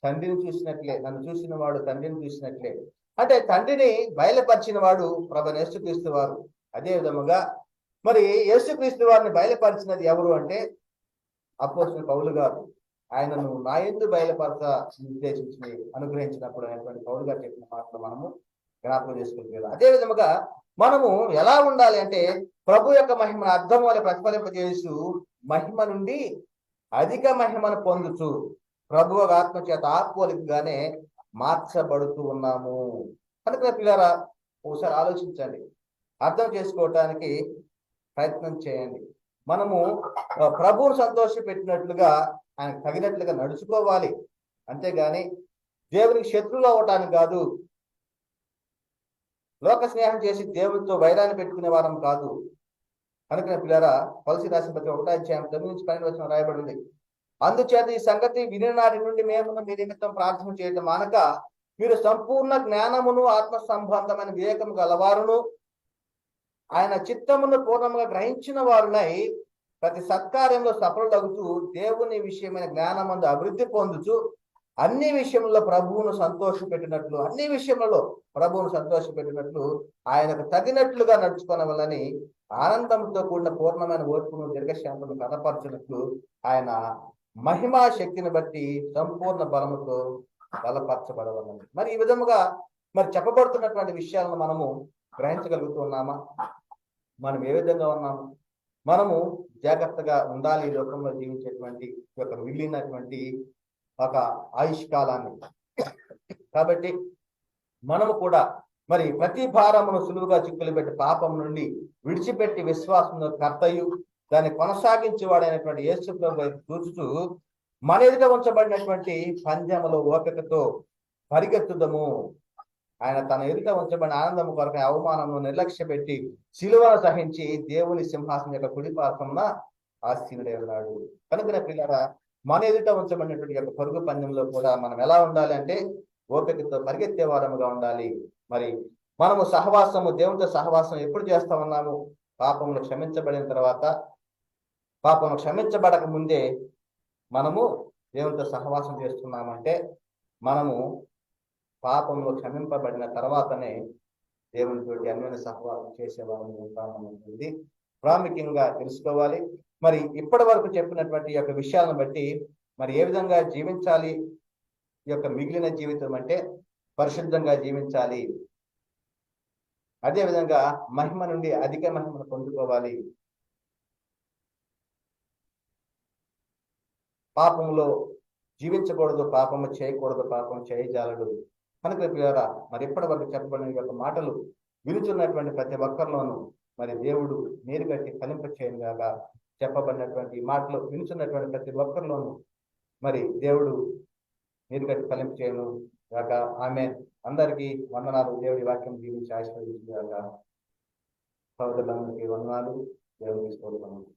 తండ్రిని చూసినట్లే, నన్ను చూసిన వాడు తండ్రిని చూసినట్లే. అంటే తండ్రిని బయలుపరిచిన వాడు ప్రభువైన యేసుక్రీస్తు వారు. అదే విధముగా మరి యేసుక్రీస్తు వారిని బయలుపరిచినది ఎవరు అంటే అపోస్తలుడైన పౌలు గారు. ఆయనను నా యందు బయలుపరచ ఉద్దేశించి అనుగ్రహించినప్పుడు అనేటువంటి పౌలు గారు చెప్పిన మాటలు మనము జ్ఞాపకం చేసుకుంటున్నాం. అదే విధముగా మనము ఎలా ఉండాలి అంటే, ప్రభు యొక్క మహిమను అర్థం వల్ల ప్రతిఫలింపజేస్తూ మహిమ నుండి అధిక మహిమను పొందుతూ ప్రభు ఆత్మ చేత ఆత్మలిగానే మార్చబడుతూ ఉన్నాము. కనుక పిల్లరా, ఒకసారి ఆలోచించండి, అర్థం చేసుకోవటానికి ప్రయత్నం చేయండి. మనము ప్రభువును సంతోష పెట్టినట్లుగా, ఆయన తగినట్లుగా నడుచుకోవాలి. అంతేగాని దేవునికి శత్రువులు అవ్వటానికి కాదు, లోక స్నేహం చేసి దేవునితో వైరాన్ని పెట్టుకునే వారం కాదు. కనుక పిల్లరా, కొలస్సీ రాసిన పత్రిక 1వ అధ్యాయం 9 నుంచి 12 వచనం రాయబడింది. అందుచేత ఈ సంగతి విని నాటి నుండి మేము మీ నిమిత్తం ప్రార్థన చేయడం మానక, మీరు సంపూర్ణ జ్ఞానమును ఆత్మ సంబంధమైన వివేకము గలవారును ఆయన చిత్తమును పూర్ణముగా గ్రహించిన వారునై ప్రతి సత్కార్యంలో సఫలుడగుతూ దేవుని విషయమైన జ్ఞానమందు అభివృద్ధి పొందుచు అన్ని విషయంలో ప్రభువును సంతోషపెట్టినట్లు, అన్ని విషయంలో ప్రభువును సంతోషపెట్టినట్లు ఆయనకు తగినట్లుగా నడుచుకోవాలని ఆనందంతో కూడిన పూర్ణమైన ఓర్పును దీర్ఘశాంతము కనపరచినట్లు ఆయన మహిమా శక్తిని బట్టి సంపూర్ణ బలముతో బలపరచబడవాలని. మరి ఈ విధముగా మరి చెప్పబడుతున్నటువంటి విషయాలను మనము గ్రహించగలుగుతున్నామా? మనం ఏ విధంగా ఉన్నాము? మనము జాగ్రత్తగా ఉండాలి ఈ లోకంలో జీవించేటువంటి ఒక మిగిలినటువంటి ఒక ఆయుష్ కాలాన్ని. కాబట్టి మనము కూడా మరి ప్రతి భారమును సులువుగా చిక్కులు పెట్టి పాపం నుండి విడిచిపెట్టి విశ్వాసంలో కర్తయు దాన్ని కొనసాగించేవాడైనటువంటి యేసు ప్రభువు వైపు చూస్తూ మన ఎదుట ఉంచబడినటువంటి పందెములో ఓపికతో పరిగెత్తుదము. ఆయన తన ఎదుట ఉంచబడిన ఆనందము కొరకు అవమానము నిర్లక్ష్య పెట్టి శిలువను సహించి దేవుని సింహాసనం యొక్క కుడి పార్శ్వమున ఆసీనుడై ఉన్నాడు. కనుక పిల్లరా, మన ఎదుట ఉంచబడినటువంటి యొక్క పరుగు పందెంలో కూడా మనం ఎలా ఉండాలి అంటే ఓపికతో పరిగెత్తే వారముగా ఉండాలి. మరి మనము సహవాసము, దేవునితో సహవాసం ఎప్పుడు చేస్తా ఉన్నాము? పాపములు క్షమించబడిన తర్వాత, పాపము క్షమించబడక ముందే మనము దేవునితో సహవాసం చేస్తున్నామంటే మనము పాపంలో క్షమింపబడిన తర్వాతనే దేవునితోటి అన్యోన్య సహవాసం చేసేవాళ్ళని ఉంటామనేది ప్రాముఖ్యంగా తెలుసుకోవాలి. మరి ఇప్పటి వరకు చెప్పినటువంటి యొక్క విషయాలను బట్టి మరి ఏ విధంగా జీవించాలి? ఈ యొక్క మిగిలిన జీవితం అంటే పరిశుద్ధంగా జీవించాలి. అదేవిధంగా మహిమ నుండి అధిక మహిమను పొందుకోవాలి. పాపంలో జీవించకూడదు, పాపము చేయకూడదు, పాపం చేయజాలడు. కనుక పిల్లరా, మరి ఇప్పటి వరకు చెప్పబడిన యొక్క మాటలు వినుచున్నటువంటి ప్రతి ఒక్కరిలోనూ మరి దేవుడు నీరు కట్టి ఫలింప చేయను గాక. చెప్పబడినటువంటి మాటలు వినుచున్నటువంటి ప్రతి ఒక్కరిలోనూ మరి దేవుడు నీరు కట్టి ఫలింప చేయను గాక. ఆమేన్. అందరికీ వందనాలు. దేవుడి వాక్యం జీవించి ఆశీర్వదించు గాక. సోదరులందరికీ వందనాలు. దేవుడికి స్తోత్రములు.